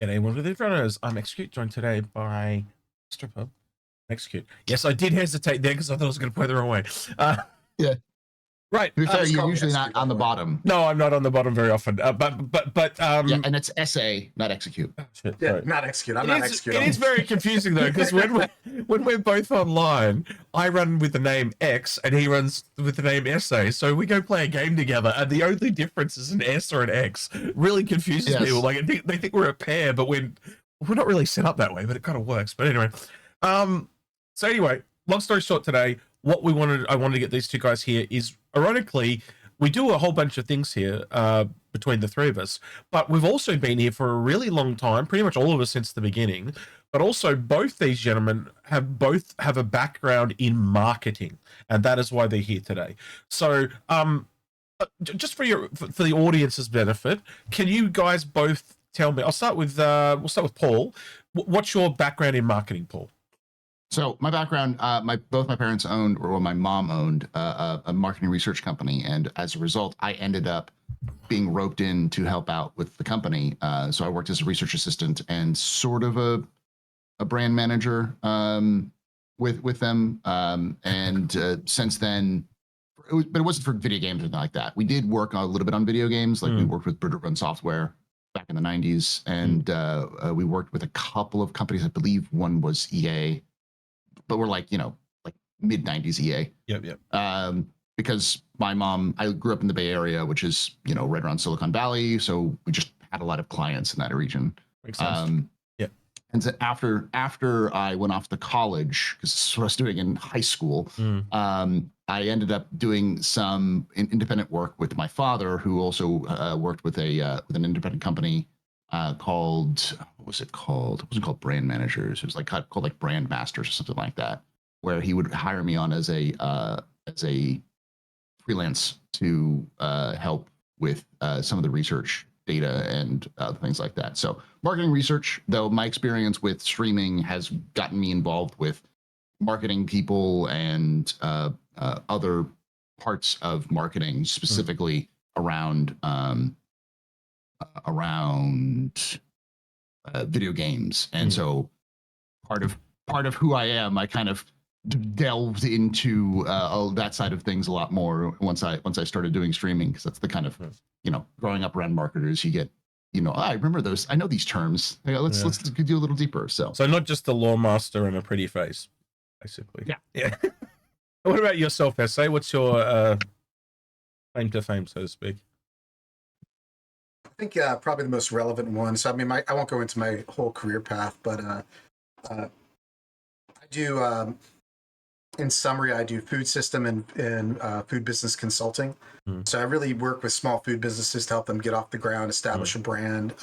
G'day, one with the Inforunners. I'm Execute, joined today by TheAstropub. Execute. Yes, I did hesitate there because I thought I was going to point the wrong way. Yeah. Right. To be fair, you're usually not on the bottom. No, I'm not on the bottom very often. But yeah, and it's SA, not Execute. Oh, shit, yeah, sorry. not Execute. I'm not Execute. It is very confusing though, because when we're both online, I run with the name X and he runs with the name SA. So we go play a game together, and the only difference is an S or an X. Really confuses people. Like they think we're a pair, but we're not really set up that way. But it kind of works. But anyway, so anyway, long story short, today I wanted to get these two guys here is, ironically, we do a whole bunch of things here between the three of us, but we've also been here for a really long time, pretty much all of us since the beginning. But also both these gentlemen have a background in marketing, and that is why they're here today. So just for the audience's benefit, can you guys both tell me, we'll start with Paul. What's your background in marketing, Paul? So my background, both my parents owned, or my mom owned, a marketing research company, and as a result, I ended up being roped in to help out with the company. So I worked as a research assistant and sort of a brand manager with them. And since then, but it wasn't for video games or anything like that. We did work a little bit on video games, like we worked with Build Run Software back in the 90s, and we worked with a couple of companies. I believe one was EA. But we're like mid 90s EA. Yep. Because my mom, I grew up in the Bay Area, which is, right around Silicon Valley. So we just had a lot of clients in that region. Makes sense. Yeah. And so after I went off to college, because this is what I was doing in high school, I ended up doing some independent work with my father, who also worked with an independent company called, what was it called? It wasn't called Brand Managers. It was called like Brand Masters or something like that, where he would hire me on as a freelance to help with some of the research data and things like that. So marketing research, though my experience with streaming has gotten me involved with marketing people and other parts of marketing, specifically around video games. And so part of who I am, I kind of delved into that side of things a lot more once I started doing streaming, because that's the kind of growing up around marketers, you get I remember those, I know these terms. Let's do a little deeper. So not just a law master and a pretty face, basically. Yeah. What about yourself, SA? What's your claim to fame, so to speak? I think probably the most relevant one. So I mean, I won't go into my whole career path, but I do. In summary, I do food system and food business consulting. So I really work with small food businesses to help them get off the ground, establish a brand,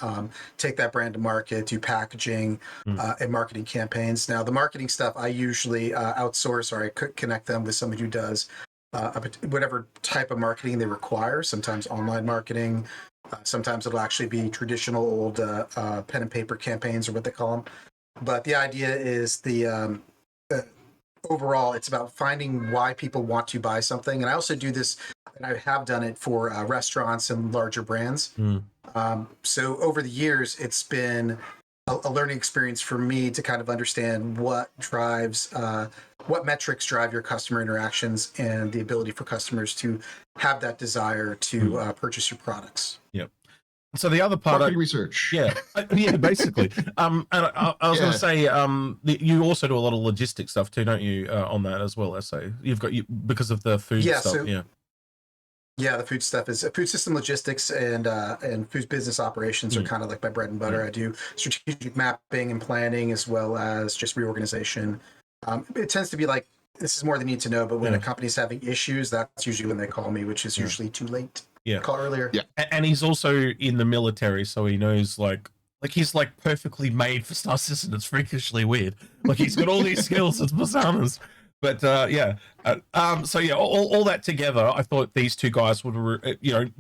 take that brand to market, do packaging and marketing campaigns. Now, the marketing stuff I usually outsource, or I could connect them with somebody who does whatever type of marketing they require. Sometimes online marketing. Sometimes it'll actually be traditional old pen and paper campaigns, or what they call them. But the idea is overall, it's about finding why people want to buy something. And I also do this, and I have done it for restaurants and larger brands. So over the years, it's been a learning experience for me to kind of understand what metrics drive your customer interactions and the ability for customers to have that desire to purchase your products. Yep. So the other part, marketing research, yeah, basically. And I was going to say, you also do a lot of logistics stuff too, don't you? On that as well, SA. You've got because of the food stuff. So, yeah, the food stuff is food system logistics and food business operations are kind of like my bread and butter. I do strategic mapping and planning, as well as just reorganization. It tends to be like, this is more than you need to know, but when a company's having issues, that's usually when they call me, which is usually too late. Yeah. Call earlier. Yeah. And he's also in the military, so he knows like he's like perfectly made for Star Citizen. It's freakishly weird. Like he's got all these skills as personas. But so yeah, all that together, I thought these two guys would,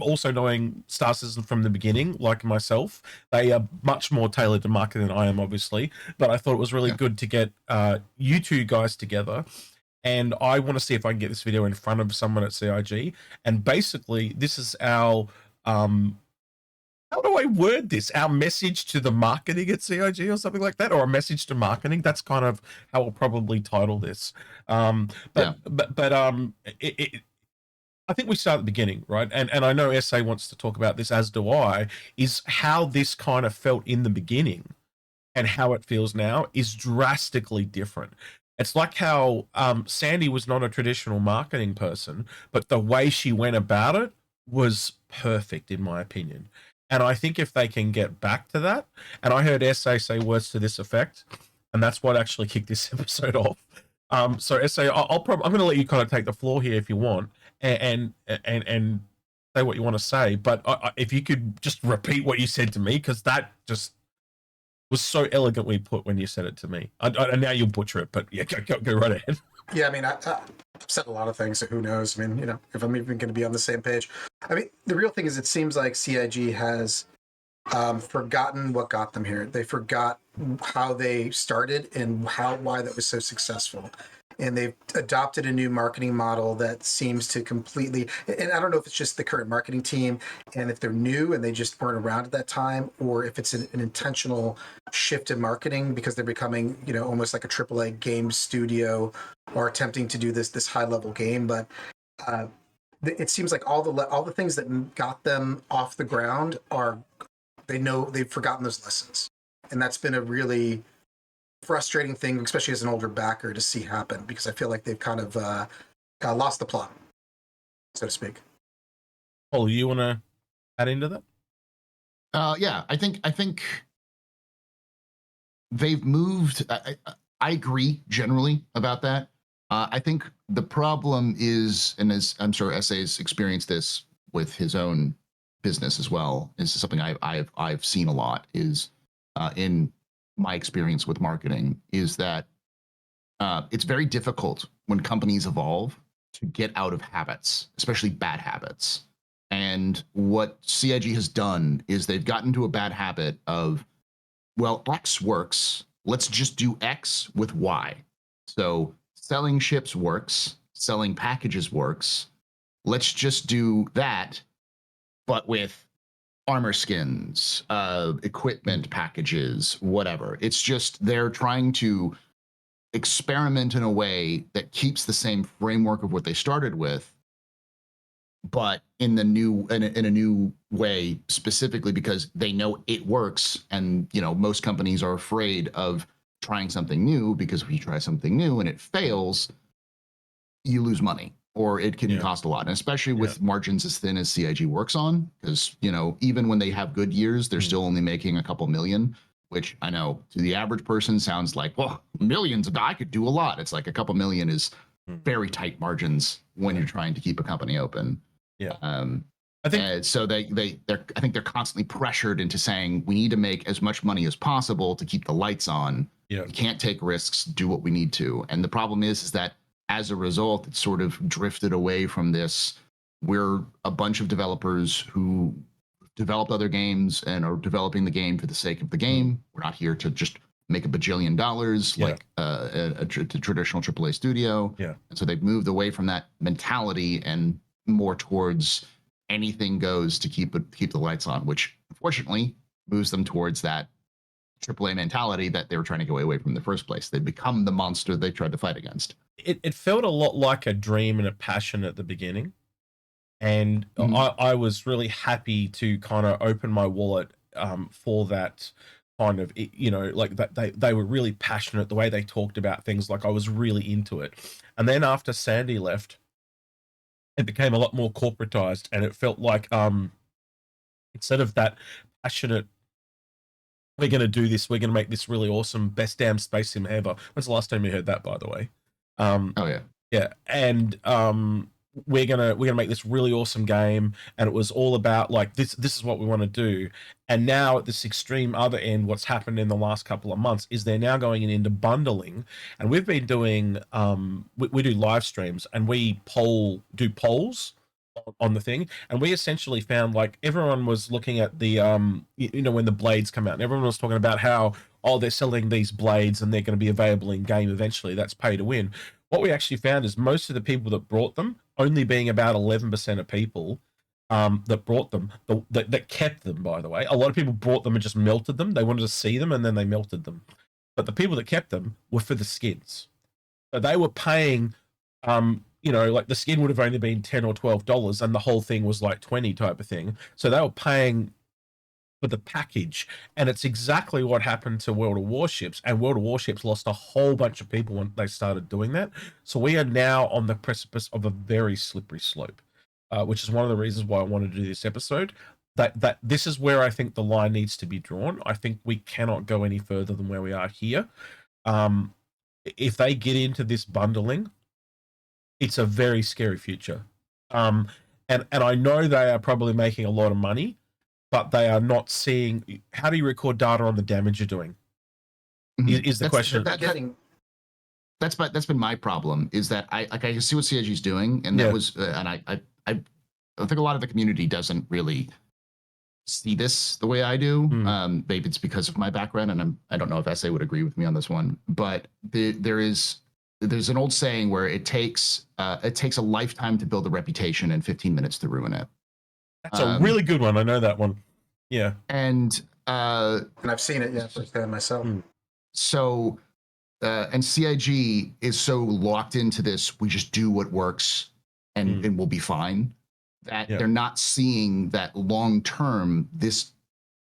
also knowing Star Citizen from the beginning, like myself, they are much more tailored to marketing than I am, obviously. But I thought it was really good to get you two guys together. And I want to see if I can get this video in front of someone at CIG. And basically, this is our how do I word this? Our message to the marketing at CIG or something like that, or a message to marketing. That's kind of how we'll probably title this. But I think we start at the beginning, right? And I know SA wants to talk about this, as do I. Is how this kind of felt in the beginning and how it feels now is drastically different. It's like how Sandy was not a traditional marketing person, but the way she went about it was perfect, in my opinion. And I think if they can get back to that, and I heard SA say words to this effect, and that's what actually kicked this episode off. So SA, I'm going to let you kind of take the floor here if you want, and say what you want to say. But if you could just repeat what you said to me, because that just was so elegantly put when you said it to me. And now you'll butcher it, but yeah, go right ahead. Yeah, I mean, I've said a lot of things, so who knows? I mean, you know, if I'm even going to be on the same page. I mean, the real thing is it seems like CIG has forgotten what got them here. They forgot how they started and why that was so successful. And they've adopted a new marketing model that seems to completely, and I don't know if it's just the current marketing team and if they're new and they just weren't around at that time, or if it's an intentional shift in marketing because they're becoming, you know, almost like a AAA game studio or attempting to do this high level game. But it seems like all the things that got them off the ground they've forgotten those lessons. And that's been a really frustrating thing, especially as an older backer, to see happen, because I feel like they've kind of lost the plot, so to speak. Paul, you want to add into that? Yeah, I think they've moved. I agree generally about that. I think the problem is, and as I'm sure SA's experienced this with his own business as well, is something I've seen a lot, is in my experience with marketing, is that it's very difficult when companies evolve to get out of habits, especially bad habits. And what CIG has done is they've gotten to a bad habit of, well, X works, let's just do X with Y. So selling ships works, selling packages works, let's just do that, but with armor skins, equipment packages, whatever. It's just they're trying to experiment in a way that keeps the same framework of what they started with, but in a new way, specifically because they know it works. And you know, most companies are afraid of trying something new, because if you try something new and it fails, you lose money, or it can cost a lot, and especially with margins as thin as CIG works on, because you know, even when they have good years, they're still only making a couple million, which I know to the average person sounds like, well, millions, I could do a lot. It's like a couple million is very tight margins when you're trying to keep a company open. Yeah. I think so. I think they're constantly pressured into saying we need to make as much money as possible to keep the lights on. Yeah. We can't take risks, do what we need to. And the problem is that as a result, it's sort of drifted away from this. We're a bunch of developers who developed other games and are developing the game for the sake of the game. We're not here to just make $1 bajillion like a traditional AAA studio. Yeah. And so they've moved away from that mentality and more towards anything goes to keep the lights on, which unfortunately moves them towards that AAA mentality that they were trying to go away from in the first place. They become the monster they tried to fight against. It felt a lot like a dream and a passion at the beginning. And I was really happy to kind of open my wallet for that kind of, you know, like that they were really passionate, the way they talked about things, like I was really into it. And then after Sandy left, it became a lot more corporatized, and it felt like instead of that passionate, we're going to do this, we're going to make this really awesome, best damn space sim ever. When's the last time you heard that, by the way? And we're gonna make this really awesome game, and it was all about like this is what we want to do. And now at this extreme other end, what's happened in the last couple of months is they're now going into bundling. And we've been doing we do live streams, and we do polls on the thing, and we essentially found like everyone was looking at the you know, when the blades come out, and everyone was talking about how, oh, they're selling these blades and they're going to be available in game eventually, that's pay to win. What we actually found is most of the people that brought them, only being about 11% of people, that brought them, that kept them, by the way. A lot of people brought them and just melted them. They wanted to see them and then they melted them. But the people that kept them were for the skins. So they were paying, like the skin would have only been $10 or $12 and the whole thing was like 20 type of thing. So they were paying for the package. And it's exactly what happened to World of Warships. And World of Warships lost a whole bunch of people when they started doing that. So we are now on the precipice of a very slippery slope. Which is one of the reasons why I wanted to do this episode. That this is where I think the line needs to be drawn. I think we cannot go any further than where we are here. If they get into this bundling, it's a very scary future. And I know they are probably making a lot of money, but they are not seeing. How do you record data on the damage you're doing? Is the question? That's been my problem. Is that I see what CIG is doing, and that was and I think a lot of the community doesn't really see this the way I do. Maybe it's because of my background, and I don't know if SA would agree with me on this one. But there's an old saying where it takes a lifetime to build a reputation and 15 minutes to ruin it. That's a really good one. I know that one. Yeah, and I've seen it firsthand myself. So, and CIG is so locked into this. We just do what works, and we'll be fine. That they're not seeing that long term, this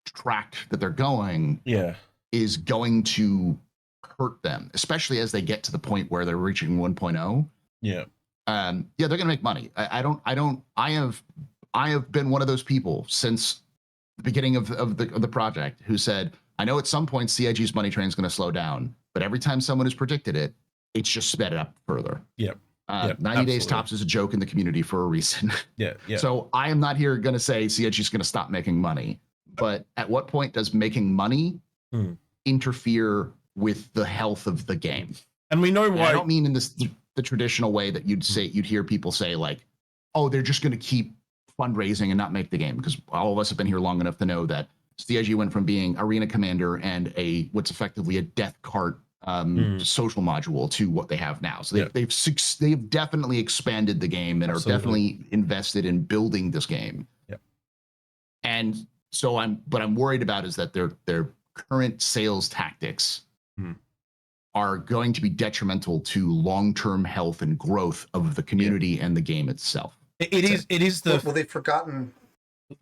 track that they're going is going to hurt them, especially as they get to the point where they're reaching 1.0. They're gonna make money. I have been one of those people since the beginning of the project who said, I know at some point CIG's money train is going to slow down, but every time someone has predicted it, it's just sped it up further. 90 days tops is a joke in the community for a reason. So I am not here going to say CIG is going to stop making money, but at what point does making money interfere with the health of the game? And we know why. And I don't mean in the traditional way that you'd hear people say like, oh, they're just going to keep fundraising and not make the game, because all of us have been here long enough to know that CIG went from being Arena Commander and what's effectively a death cart social module to what they have now. So they've definitely expanded the game and are definitely invested in building this game. And so I'm worried about is that their current sales tactics are going to be detrimental to long-term health and growth of the community and the game itself. It is the. Well, they've forgotten.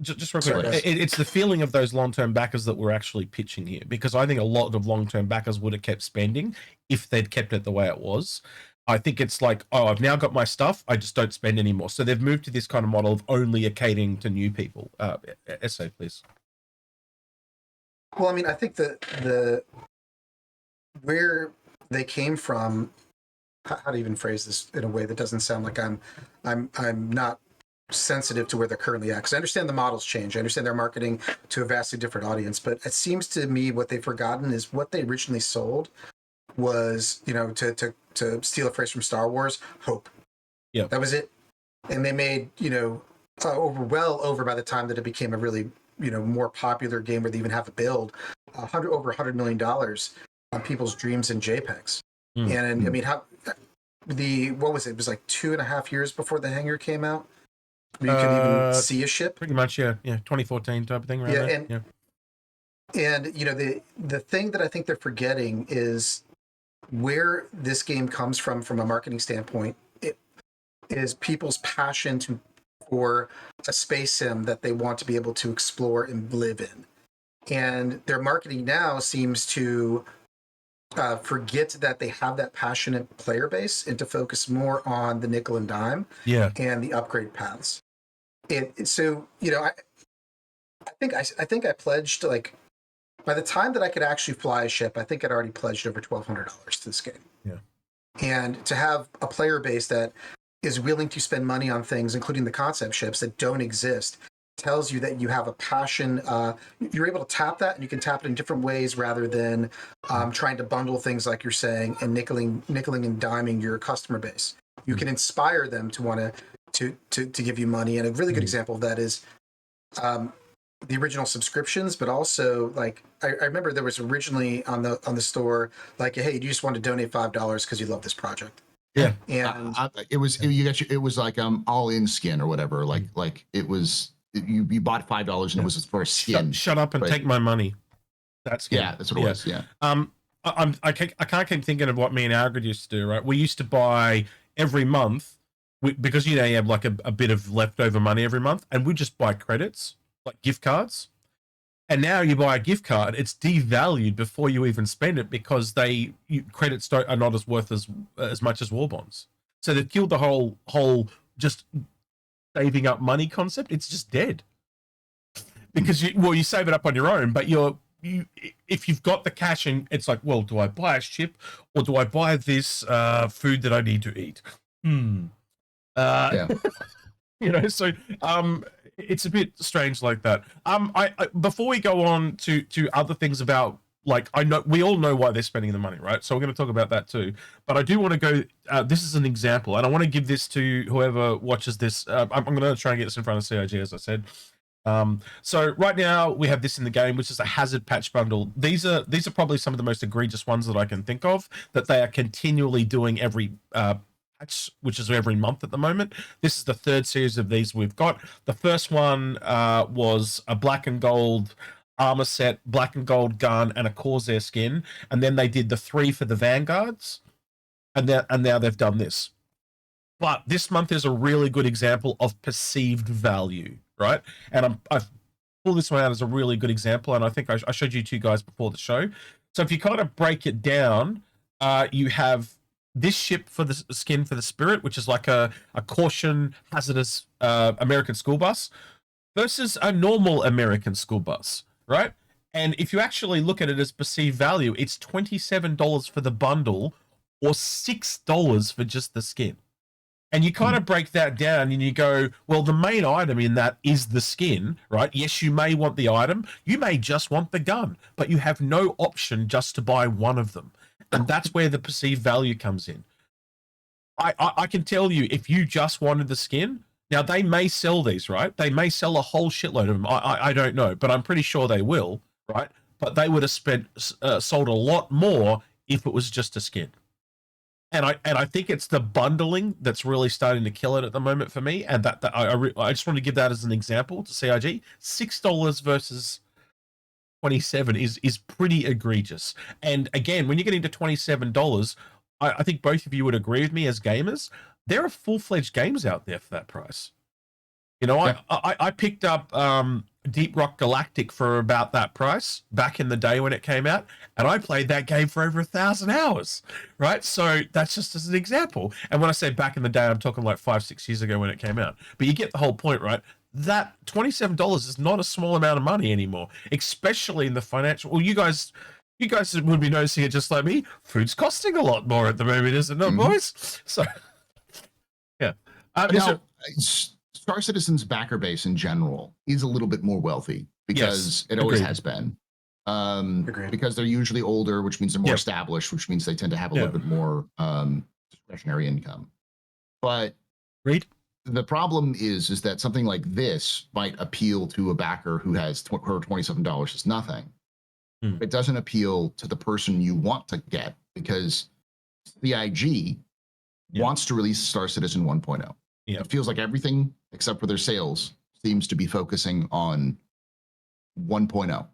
Just real quick, it's the feeling of those long-term backers that we're actually pitching here, because I think a lot of long-term backers would have kept spending if they'd kept it the way it was. I think it's like, oh, I've now got my stuff, I just don't spend anymore. So they've moved to this kind of model of only catering to new people. SA, please. Well, I mean, I think the where they came from. How to even phrase this in a way that doesn't sound like I'm not sensitive to where they're currently at, because I understand the models change. I understand they're marketing to a vastly different audience, but it seems to me what they've forgotten is what they originally sold was, to steal a phrase from Star Wars, hope. That was it. And they made, over by the time that it became a really, more popular game where they even have a build, over $100 million on people's dreams and JPEGs. And I mean, what was it? It was like 2.5 years before the hangar came out. You could even see a ship. Pretty much, yeah, 2014 type of thing, right? And the thing that I think they're forgetting is where this game comes from a marketing standpoint. It is people's passion for a space sim that they want to be able to explore and live in, and their marketing now seems to forget that they have that passionate player base and to focus more on the nickel and dime and the upgrade paths. I think I pledged, like, by the time that I could actually fly a ship, I think I'd already pledged over $1,200 to this game. And to have a player base that is willing to spend money on things, including the concept ships that don't exist, tells you that you have a passion. You're able to tap that, and you can tap it in different ways rather than trying to bundle things like you're saying and nickeling and diming your customer base. You can inspire them to want to give you money. And a really good example of that is the original subscriptions, but also, like, I remember there was originally on the store, like, hey, you just want to donate $5 because you love this project. Yeah. And it was it was like all in skin or whatever. Like it was you bought $5 and it was for a skin. Shut up and take my money. That's skin. Yeah, that's what it was. Yeah. I can't keep thinking of what me and Algrid used to do. Right, we used to buy every month because you have like a bit of leftover money every month, and we just buy credits like gift cards. And now you buy a gift card, it's devalued before you even spend it because credits are not as worth as much as war bonds. So they've killed the whole just saving up money concept. It's just dead because you save it up on your own, but if you've got the cash and it's like, well, do I buy a ship or do I buy this food that I need to eat? Yeah. So it's a bit strange like that. I before we go on to other things about, like, I know we all know why they're spending the money, right? So we're going to talk about that too. But I do want to go. This is an example, and I want to give this to whoever watches this. I'm going to try and get this in front of CIG, as I said. So right now we have this in the game, which is a hazard patch bundle. These are probably some of the most egregious ones that I can think of that they are continually doing every patch, which is every month at the moment. This is the third series of these we've got. The first one was a black and gold armor set, black and gold gun, and a Corsair skin. And then they did the 3 for the Vanguards. And now they've done this. But this month is a really good example of perceived value, right? And I've pulled this one out as a really good example, and I think I showed you two guys before the show. So if you kind of break it down, you have this ship for the skin for the Spirit, which is like a caution hazardous American school bus, versus a normal American school bus, right? And if you actually look at it as perceived value, it's $27 for the bundle or $6 for just the skin. And you kind of break that down and you go, well, the main item in that is the skin, right? Yes, you may want the item. You may just want the gun, but you have no option just to buy one of them. And that's where the perceived value comes in. I can tell you, if you just wanted the skin, now they may sell these, right? They may sell a whole shitload of them. I don't know, but I'm pretty sure they will, right? But they would have sold a lot more if it was just a skin. And I think it's the bundling that's really starting to kill it at the moment for me. And I just want to give that as an example to CIG. $6 versus 27 is pretty egregious. And again, when you get into $27, I think both of you would agree with me as gamers. There are full-fledged games out there for that price. Yeah. I picked up Deep Rock Galactic for about that price back in the day when it came out, and I played that game for over 1,000 hours, right? So that's just as an example. And when I say back in the day, I'm talking like 5-6 years ago when it came out. But you get the whole point, right? That $27 is not a small amount of money anymore, especially in the financial. Well, you guys would be noticing it just like me. Food's costing a lot more at the moment, isn't it, boys? So, yeah. Now, Star Citizen's backer base in general is a little bit more wealthy because it always has been. Because they're usually older, which means they're more established, which means they tend to have a little bit more discretionary income. But the problem is that something like this might appeal to a backer who has her $27 is nothing. It doesn't appeal to the person you want to get because CIG wants to release Star Citizen 1.0. It feels like everything except for their sales seems to be focusing on 1.0.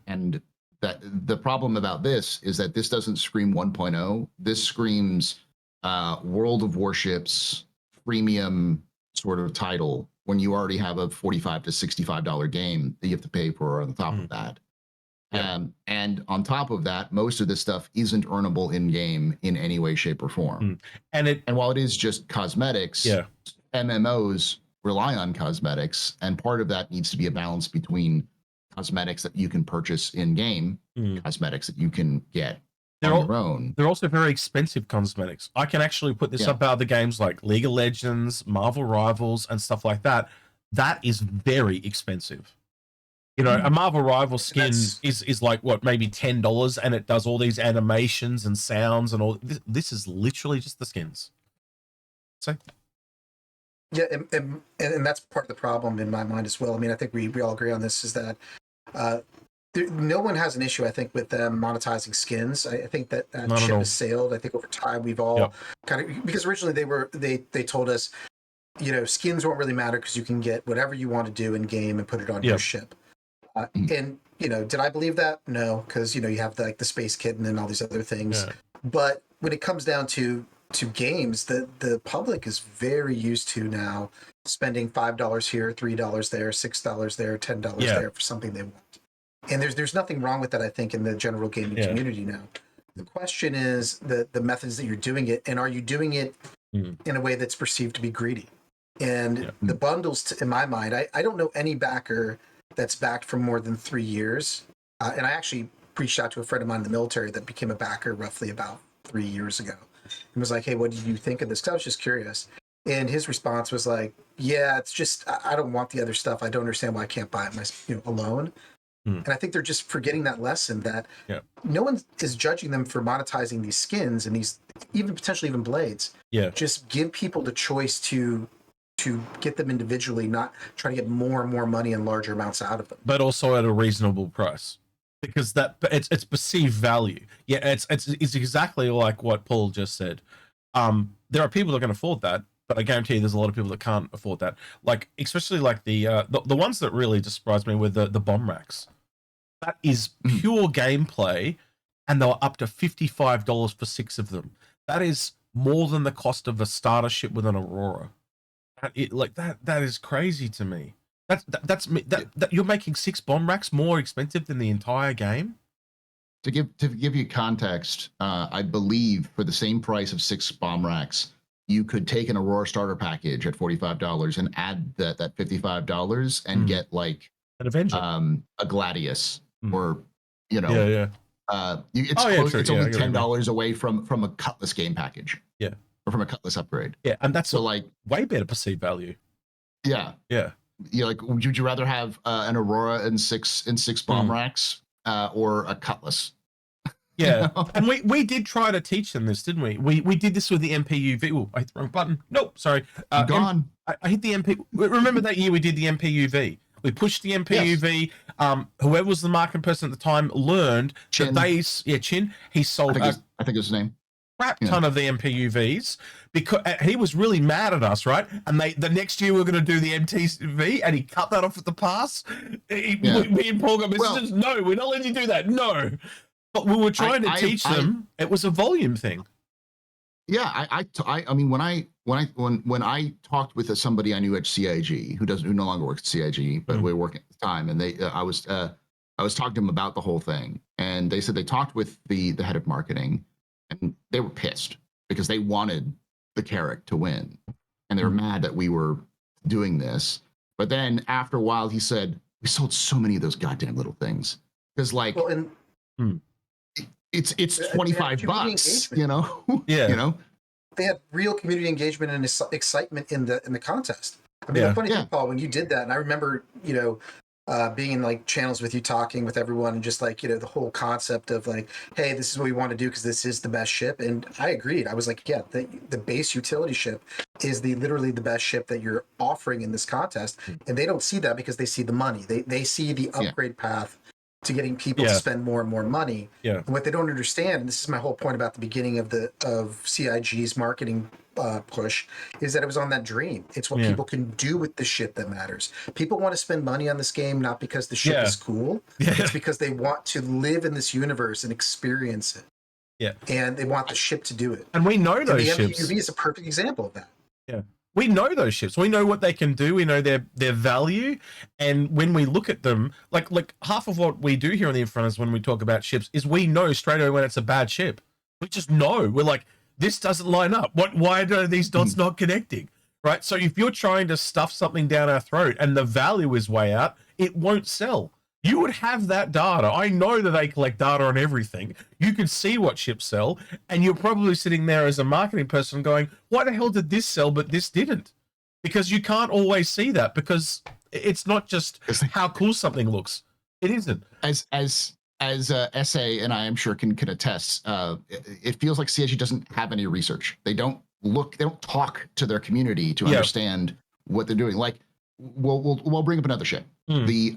And that the problem about this is that this doesn't scream 1.0. This screams World of Warships freemium sort of title when you already have a $45 to $65 game that you have to pay for on the top of that. And on top of that, most of this stuff isn't earnable in game in any way, shape, or form. And while it is just cosmetics, MMOs rely on cosmetics, and part of that needs to be a balance between cosmetics that you can purchase in game, cosmetics that you can get on your own. They're also very expensive cosmetics. I can actually put this up other games like League of Legends, Marvel Rivals, and stuff like that. That is very expensive. A Marvel Rival skin is like what, maybe $10, and it does all these animations and sounds and all. This is literally just the skins. So, and that's part of the problem in my mind as well. I mean, I think we all agree on this, is that no one has an issue, I think, with them monetizing skins. I think that Not at ship all. has sailed. I think over time we've all kind of, because originally they told us, skins won't really matter because you can get whatever you want to do in game and put it on your ship. And did I believe that? No, because you have the space kitten and all these other things. Yeah. But when it comes down to games, the public is very used to now spending $5 here, $3 there, $6 there, $10 there for something they want. And there's nothing wrong with that, I think, in the general gaming community now. The question is the methods that you're doing it, and are you doing it in a way that's perceived to be greedy? And the bundles, in my mind, I don't know any backer that's backed for more than 3 years. And I actually reached out to a friend of mine in the military that became a backer roughly about 3 years ago and was like, hey, what did you think of this? Because I was just curious. And his response was like, yeah, it's just, I don't want the other stuff. I don't understand why I can't buy it alone. And I think they're just forgetting that lesson that no one is judging them for monetizing these skins and these potentially even blades. Just give people the choice to get them individually, not try to get more and more money and larger amounts out of them. But also at a reasonable price, because it's perceived value. Yeah, it's exactly like what Paul just said. There are people that can afford that, but I guarantee you there's a lot of people that can't afford that. Like, especially like the ones that really just surprised me with the bomb racks. That is pure gameplay, and they were up to $55 for 6 of them. That is more than the cost of a starter ship with an Aurora. That is crazy to me. That's you're making 6 bomb racks more expensive than the entire game. To give you context, I believe for the same price of 6 bomb racks, you could take an Aurora starter package at $45 and add that $55 and get like an Avenger, a Gladius, or it's close, it's only $10 away from a Cutlass game package. Or from a Cutlass upgrade. And that's so like way better perceived value. Yeah. Like, would you rather have an Aurora and six bomb racks or a Cutlass? And we did try to teach them this, didn't we? We did this with the MPUV. Oh, I hit the wrong button. Nope, sorry. Gone. I hit the MP. Remember that year we did the MPUV? We pushed the MPUV. Yes. Whoever was the marketing person at the time learned Chin. That Chin. He sold. I think it's his name. Crap ton of the MPUVs because he was really mad at us, right? And the next year we were going to do the MTV, and he cut that off at the pass. Me and Paul got messages. No, we're not letting you do that. No, but we were trying to teach them. It was a volume thing. Yeah, I mean, when I talked with somebody I knew at CIG who no longer works at CIG, but we were working at the time, and I was talking to them about the whole thing, and they said they talked with the head of marketing. And they were pissed because they wanted the Carrack to win. And they were mad that we were doing this. But then after a while, he said, we sold so many of those goddamn little things. Because it's $25, you know? You know? They had real community engagement and excitement in the contest. I mean, the funny thing, Paul, when you did that, and I remember, being in like channels with you, talking with everyone, and just like the whole concept of like, hey, this is what we want to do because this is the best ship. And I agreed. I was like, yeah, the base utility ship is literally the best ship that you're offering in this contest. And they don't see that because they see the money. They see the upgrade path to getting people to spend more and more money. And what they don't understand, and this is my whole point about the beginning of CIG's marketing push, is that it was on that dream. It's what people can do with the ship that matters. People want to spend money on this game not because the ship is cool. It's because they want to live in this universe and experience it. And they want the ship to do it. And we know those ships. The MPUV is a perfect example of that. We know those ships. We know what they can do. We know their value. And when we look at them, like half of what we do here on the Inforunners when we talk about ships is we know straight away when it's a bad ship. We just know. We're like, this doesn't line up. Why are these dots not connecting? Right? So if you're trying to stuff something down our throat and the value is way out, it won't sell. You would have that data. I know that they collect data on everything. You could see what ships sell, and you're probably sitting there as a marketing person going, why the hell did this sell, but this didn't? Because you can't always see that, because it's not just how cool something looks. It isn't. As SA, and I am sure can attest, it feels like CIG doesn't have any research. They don't talk to their community to understand what they're doing. Like, we'll bring up another ship. The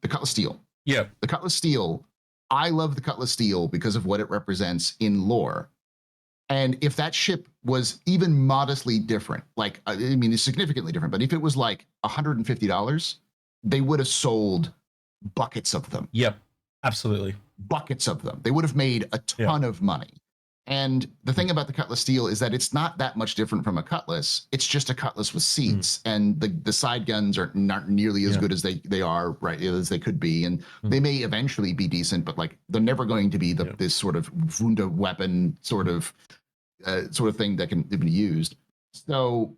Cutlass Steel. Yeah. The Cutlass Steel, I love the Cutlass Steel because of what it represents in lore. And if that ship was even modestly different, like, I mean, it's significantly different, but if it was like $150, they would have sold buckets of them. Yep. Absolutely. Buckets of them. They would have made a ton of money. And the thing about the Cutlass Steel is that it's not that much different from a Cutlass. It's just a Cutlass with seats, and the side guns are not nearly as good as they are, right, as they could be. And they may eventually be decent, but like they're never going to be this sort of Wunda weapon sort of thing that can be used. So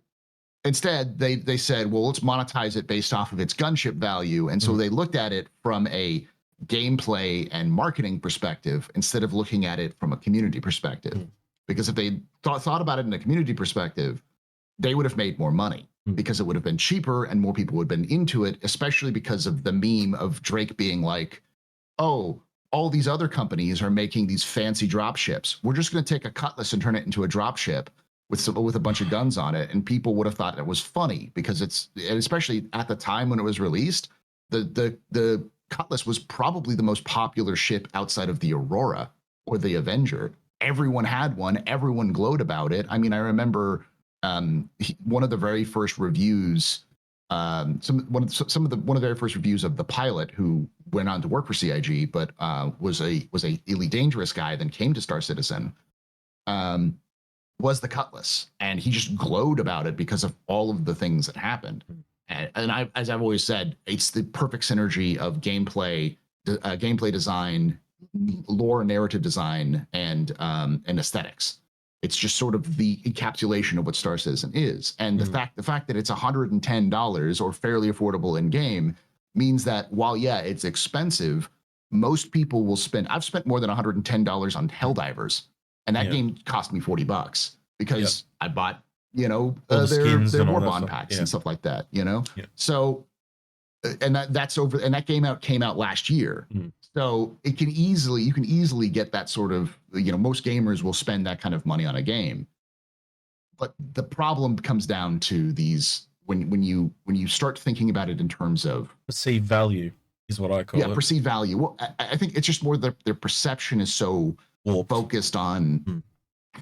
instead, they said, well, let's monetize it based off of its gunship value. And so they looked at it from a gameplay and marketing perspective instead of looking at it from a community perspective. Because if they thought about it in a community perspective, they would have made more money because it would have been cheaper and more people would have been into it, especially because of the meme of Drake being like, oh, all these other companies are making these fancy drop ships. We're just going to take a Cutlass and turn it into a drop ship with a bunch of guns on it. And people would have thought it was funny because it's, especially at the time when it was released, the Cutlass was probably the most popular ship outside of the Aurora or the Avenger. Everyone had one. Everyone glowed about it. I mean, I remember one of the very first reviews, one of the very first reviews of the pilot who went on to work for CIG, but was a really dangerous guy, then came to Star Citizen, was the Cutlass, and he just glowed about it because of all of the things that happened. And I, as I've always said, it's the perfect synergy of gameplay design, lore, narrative design, and aesthetics. It's just sort of the encapsulation of what Star Citizen is. And the fact that it's $110 or fairly affordable in game means that while it's expensive, most people will spend. I've spent more than $110 on Helldivers, and that game cost me $40 because I bought their Warbond packs and stuff like that, So, and that came out last year. So you can easily get that sort of, most gamers will spend that kind of money on a game. But the problem comes down to these, when you start thinking about it in terms of perceived value is what I call it. Perceived value. Well, I think it's just more that their perception is so focused on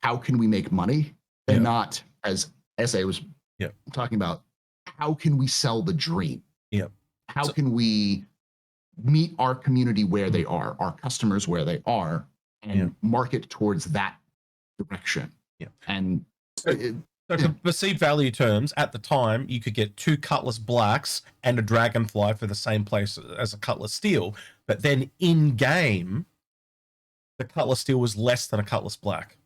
how can we make money and not, as SA was talking about, how can we sell the dream? How can we meet our community where they are, our customers where they are, and market towards that direction? And so to perceived value terms, at the time, you could get 2 Cutlass Blacks and a Dragonfly for the same place as a Cutlass Steel. But then in game, the Cutlass Steel was less than a Cutlass Black.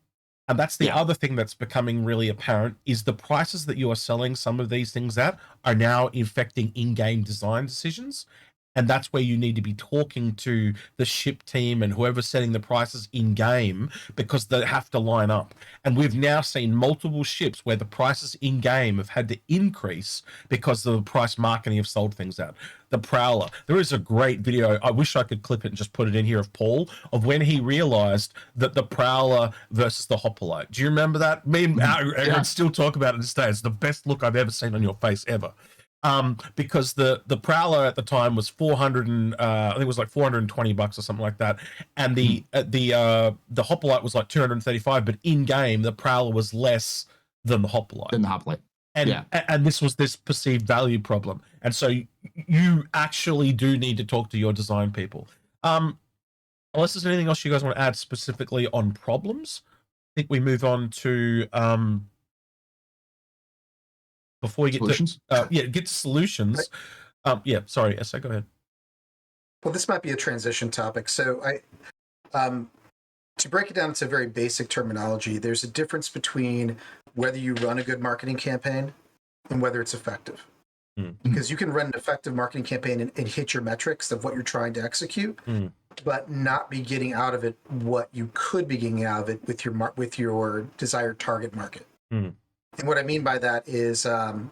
And that's the other thing that's becoming really apparent is the prices that you are selling some of these things at are now affecting in-game design decisions. And that's where you need to be talking to the ship team and whoever's setting the prices in game, because they have to line up. And we've now seen multiple ships where the prices in game have had to increase because of the price marketing have sold things out. The Prowler. There is a great video. I wish I could clip it and just put it in here of Paul, of when he realized that the Prowler versus the Hoplite. Do you remember that? Me and Aaron still talk about it to this day. It's the best look I've ever seen on your face ever. Because the Prowler at the time was 400 and I think it was like $420 or something like that, and the Hoplite was like 235, but in game the Prowler was less than the Hoplite. And this was this perceived value problem, and so you actually do need to talk to your design people. Unless there's anything else you guys want to add specifically on problems, I think we move on to before we get solutions. Get to solutions. Sorry, Essa, go ahead. Well, this might be a transition topic. So to break it down to very basic terminology, there's a difference between whether you run a good marketing campaign and whether it's effective. Because you can run an effective marketing campaign and hit your metrics of what you're trying to execute, but not be getting out of it what you could be getting out of it with your desired target market. And what I mean by that is, and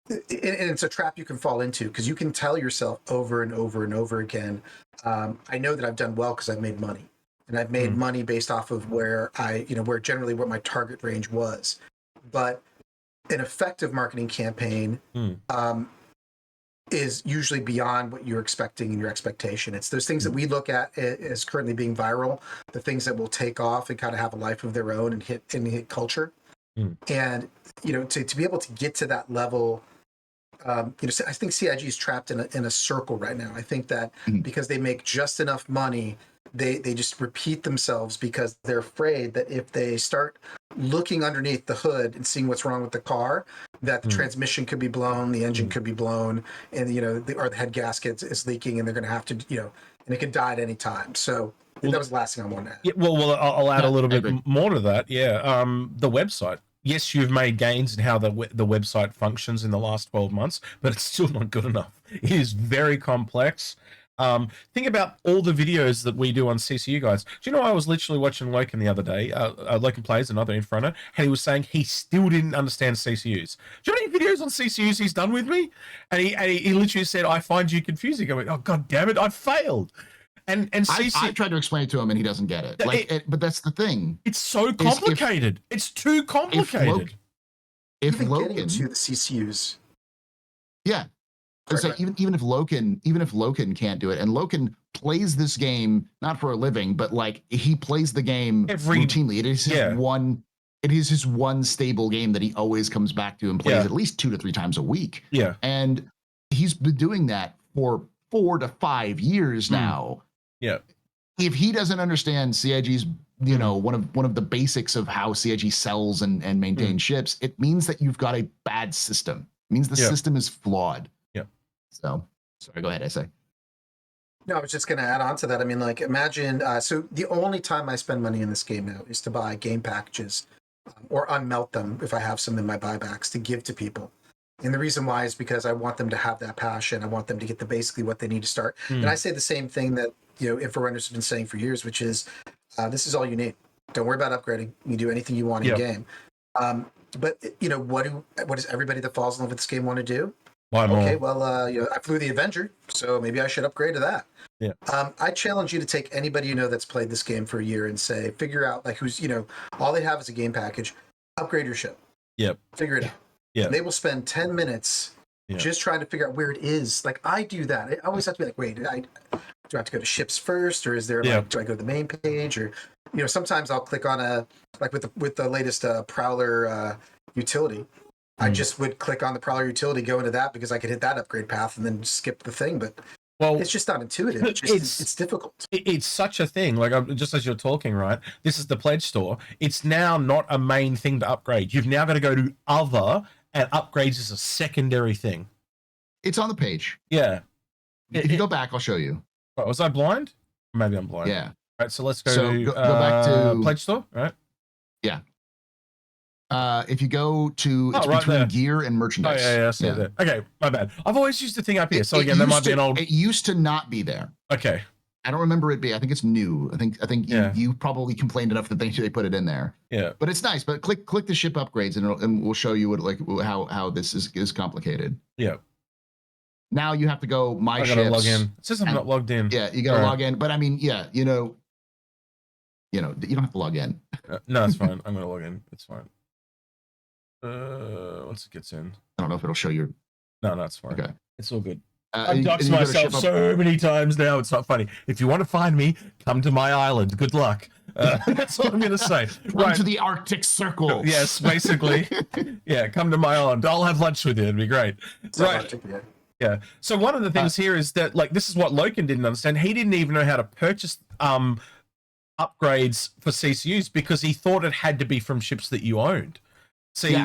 it's a trap you can fall into, because you can tell yourself over and over and over again, I know that I've done well because I've made money. And I've made money based off of where what my target range was. But an effective marketing campaign is usually beyond what you're expecting and your expectation. It's those things that we look at as currently being viral, the things that will take off and kind of have a life of their own and hit culture. And to be able to get to that level, I think CIG is trapped in a circle right now. I think that because they make just enough money, they just repeat themselves because they're afraid that if they start looking underneath the hood and seeing what's wrong with the car, that the transmission could be blown, the engine could be blown, and or the head gasket is leaking, and they're going to have to, and it could die at any time. So that was the last thing I wanted to add. Yeah, well, I'll add a little bit more to that. Yeah, the website. Yes, you've made gains in how the website functions in the last 12 months, but it's still not good enough. It is very complex. Think about all the videos that we do on CCU guys. Do you know, I was literally watching Loken the other day. Loken Plays, another Inforunner, and he was saying he still didn't understand CCUs. Do you know how many videos on CCUs he's done with me? And he literally said, I find you confusing. I went, oh, God damn it, I failed. And I tried to explain it to him, and he doesn't get it. But that's the thing. It's so complicated. It's too complicated. If Loken to the CCUs, yeah. So even if Loken can't do it, and Loken plays this game not for a living, but like he plays the game routinely. It is his one. It is his one stable game that he always comes back to and plays at least 2 to 3 times a week. Yeah, and he's been doing that for 4 to 5 years now. Yeah. If he doesn't understand CIG's, one of the basics of how CIG sells and maintains ships, it means that you've got a bad system. It means the system is flawed. Yeah. So, sorry, go ahead, I say. No, I was just going to add on to that. I mean, like, imagine, so the only time I spend money in this game now is to buy game packages or unmelt them if I have some in my buybacks to give to people. And the reason why is because I want them to have that passion. I want them to get basically what they need to start. And I say the same thing that, Inforunners have been saying for years, which is this is all you need. Don't worry about upgrading. You do anything you want in game. But, what does everybody that falls in love with this game want to do? Okay, well, I flew the Avenger, so maybe I should upgrade to that. Yeah. I challenge you to take anybody that's played this game for a year and say, figure out like who's, all they have is a game package. Upgrade your ship. Yep. Figure it out. Yeah. And they will spend 10 minutes just trying to figure out where it is. Like I do that. I always have to be like, wait, do I have to go to ships first, or is there like, do I go to the main page, or sometimes I'll click on with the latest Prowler utility. I just would click on the Prowler utility, go into that because I could hit that upgrade path and then skip the thing. But it's just not intuitive. It's difficult. It's such a thing. Like just as you're talking, right? This is the pledge store. It's now not a main thing to upgrade. You've now got to go to other, and upgrades is a secondary thing. It's on the page. Yeah. If you go back, I'll show you. Oh, was I blind? Maybe I'm blind. Yeah. All right. So let's go. So go back to pledge store. Right. Yeah. If you go to it's right between there. gear and merchandise. Oh, yeah, I see it there. Okay, my bad. I've always used the thing up here. So again, there might be an old. It used to not be there. Okay. I don't remember it being. I think it's new. I think you probably complained enough that they put it in there. Yeah. But it's nice. But click the ship upgrades and we'll show you how this is complicated. Yeah. Now you have to go my ships. I gotta log in. It says I'm not logged in. Yeah, you gotta log in. But I mean, yeah, you don't have to log in. No, it's fine. I'm gonna log in. It's fine. Once it gets in. I don't know if it'll show you. No, it's fine. Okay. It's all good. I've doxed myself so many times now. It's not funny. If you want to find me, come to my island. Good luck. That's what I'm going to say. Run to the Arctic Circle. Yes, basically. Yeah, come to my island. I'll have lunch with you. It'd be great. Right. Yeah. So one of the things here is that, like, this is what Loken didn't understand. He didn't even know how to purchase upgrades for CCUs because he thought it had to be from ships that you owned. See,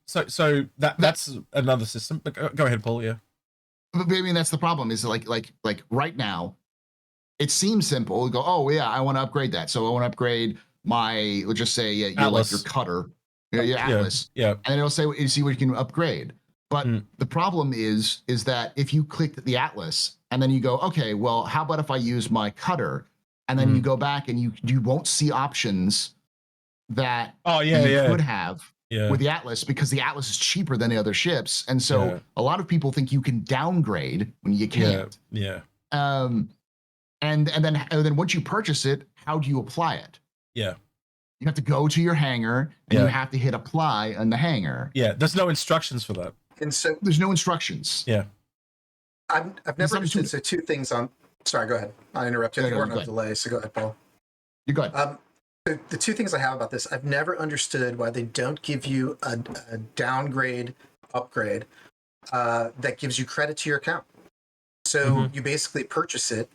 so that's another system. But go ahead, Paul. Yeah. But I mean, that's the problem. Is like right now, it seems simple. You go, oh yeah, I want to upgrade that. So I want to upgrade my, let's just say, your cutter, your Atlas. Yeah. And it'll say, you see what you can upgrade. But the problem is that if you click the Atlas and then you go, okay, well, how about if I use my cutter? And then you go back and you won't see options that you could have with the Atlas, because the Atlas is cheaper than the other ships. And so a lot of people think you can downgrade when you can't. Yeah. And then once you purchase it, how do you apply it? Yeah. You have to go to your hangar and you have to hit apply on the hangar. Yeah. There's no instructions for that. And so there's no instructions. Yeah. I've never understood. So two things on. Sorry, go ahead. I interrupted. You weren't on delay, so go ahead, Paul. You go ahead. The two things I have about this, I've never understood why they don't give you a downgrade, upgrade that gives you credit to your account. So you basically purchase it.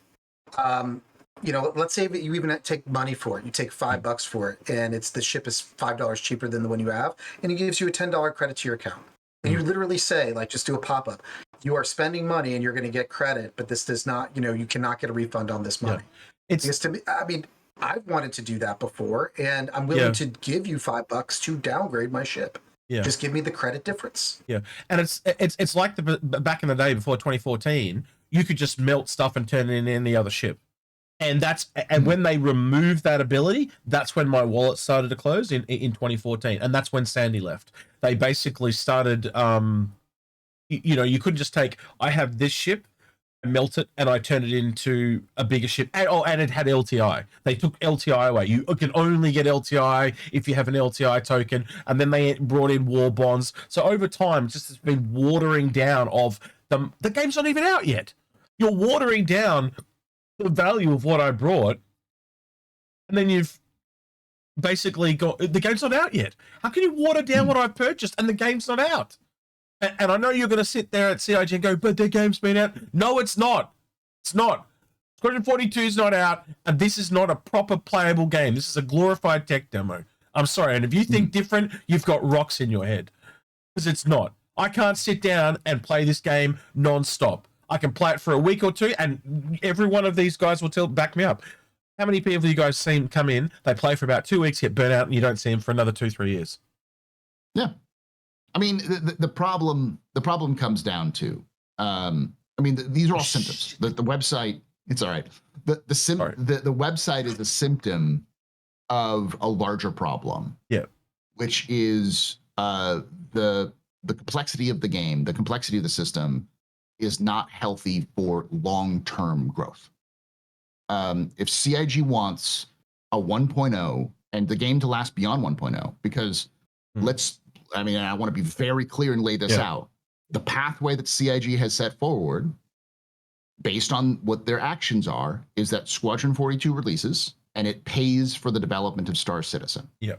Let's say that you even take money for it. You take $5 for it, and the ship is $5 cheaper than the one you have, and it gives you a $10 credit to your account. And you literally say, like, just do a pop-up. You are spending money and you're going to get credit, but this does not, you cannot get a refund on this money. Yeah. Because to me, I mean, I've wanted to do that before, and I'm willing to give you $5 to downgrade my ship. Yeah. Just give me the credit difference. Yeah. And it's like back in the day before 2014, you could just melt stuff and turn it in any other ship. And when they removed that ability, that's when my wallet started to close in 2014. And that's when Sandy left. They basically started, you couldn't just take, I have this ship, and melt it, and I turned it into a bigger ship. And it had LTI. They took LTI away. You can only get LTI if you have an LTI token. And then they brought in war bonds. So over time, it just has been watering down of the game's not even out yet. You're watering down the value of what I brought, and then you've basically got the game's not out yet. How can you water down what I've purchased and the game's not out? And I know you're going to sit there at CIG and go, but the game's been out. No, it's not. It's not. Squadron 42 is not out, and this is not a proper playable game. This is a glorified tech demo. I'm sorry, and if you think different, you've got rocks in your head, because it's not. I can't sit down and play this game non-stop. I can play it for a week or two, and every one of these guys will back me up. How many people have you guys seen come in, they play for about 2 weeks, get burnt out, and you don't see them for another 2-3 years? Yeah. I mean, the problem comes down to, these are all symptoms. The website, it's all right. The website is a symptom of a larger problem. Yeah. Which is the complexity of the game, the complexity of the system is not healthy for long-term growth. If CIG wants a 1.0 and the game to last beyond 1.0, because I want to be very clear and lay this out. The pathway that CIG has set forward, based on what their actions are, is that Squadron 42 releases, and it pays for the development of Star Citizen. Yeah.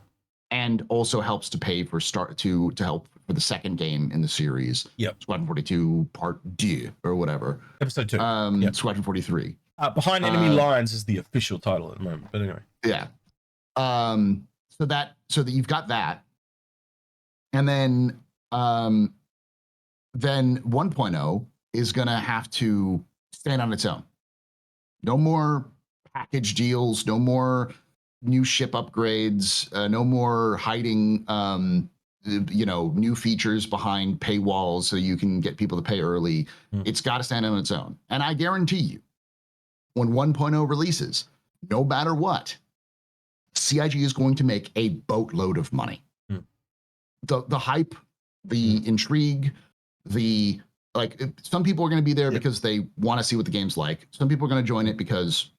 And also helps to pay for to help for the second game in the series. Yep. Squadron 42 Part D or whatever. Episode 2. Squadron 43. Behind Enemy Lines is the official title at the moment. But anyway. Yeah. So that you've got that. And then 1.0 is going to have to stand on its own. No more package deals, no more new ship upgrades, no more hiding, new features behind paywalls so you can get people to pay early. It's got to stand on its own. And I guarantee you, when 1.0 releases, no matter what, CIG is going to make a boatload of money. The hype, the intrigue, some people are going to be there because they want to see what the game's like. Some people are going to join it because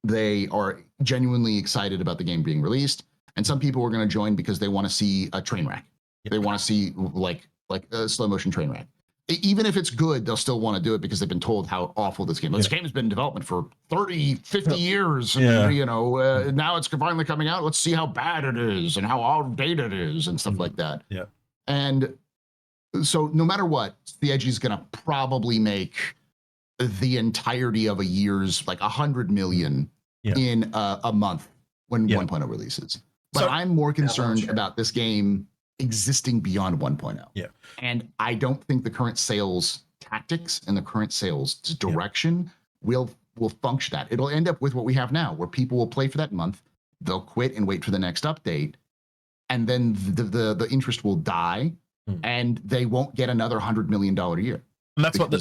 they are genuinely excited about the game being released, and some people are going to join because they want to see a train wreck. They want to see like a slow motion train wreck. Even if it's good, they'll still want to do it because they've been told how awful this game is. This game has been in development for 30, 50 years. And, now it's finally coming out. Let's see how bad it is and how outdated it is and stuff like that. Yeah. And so no matter what, CIG is going to probably make the entirety of a year's like 100 million in a month when 1.0 releases. But I'm more concerned about this game existing beyond 1.0. Yeah. And I don't think the current sales tactics and the current sales direction will function that. It'll end up with what we have now, where people will play for that month, they'll quit and wait for the next update, and then the interest will die, and they won't get another $100 million a year. And that's what they're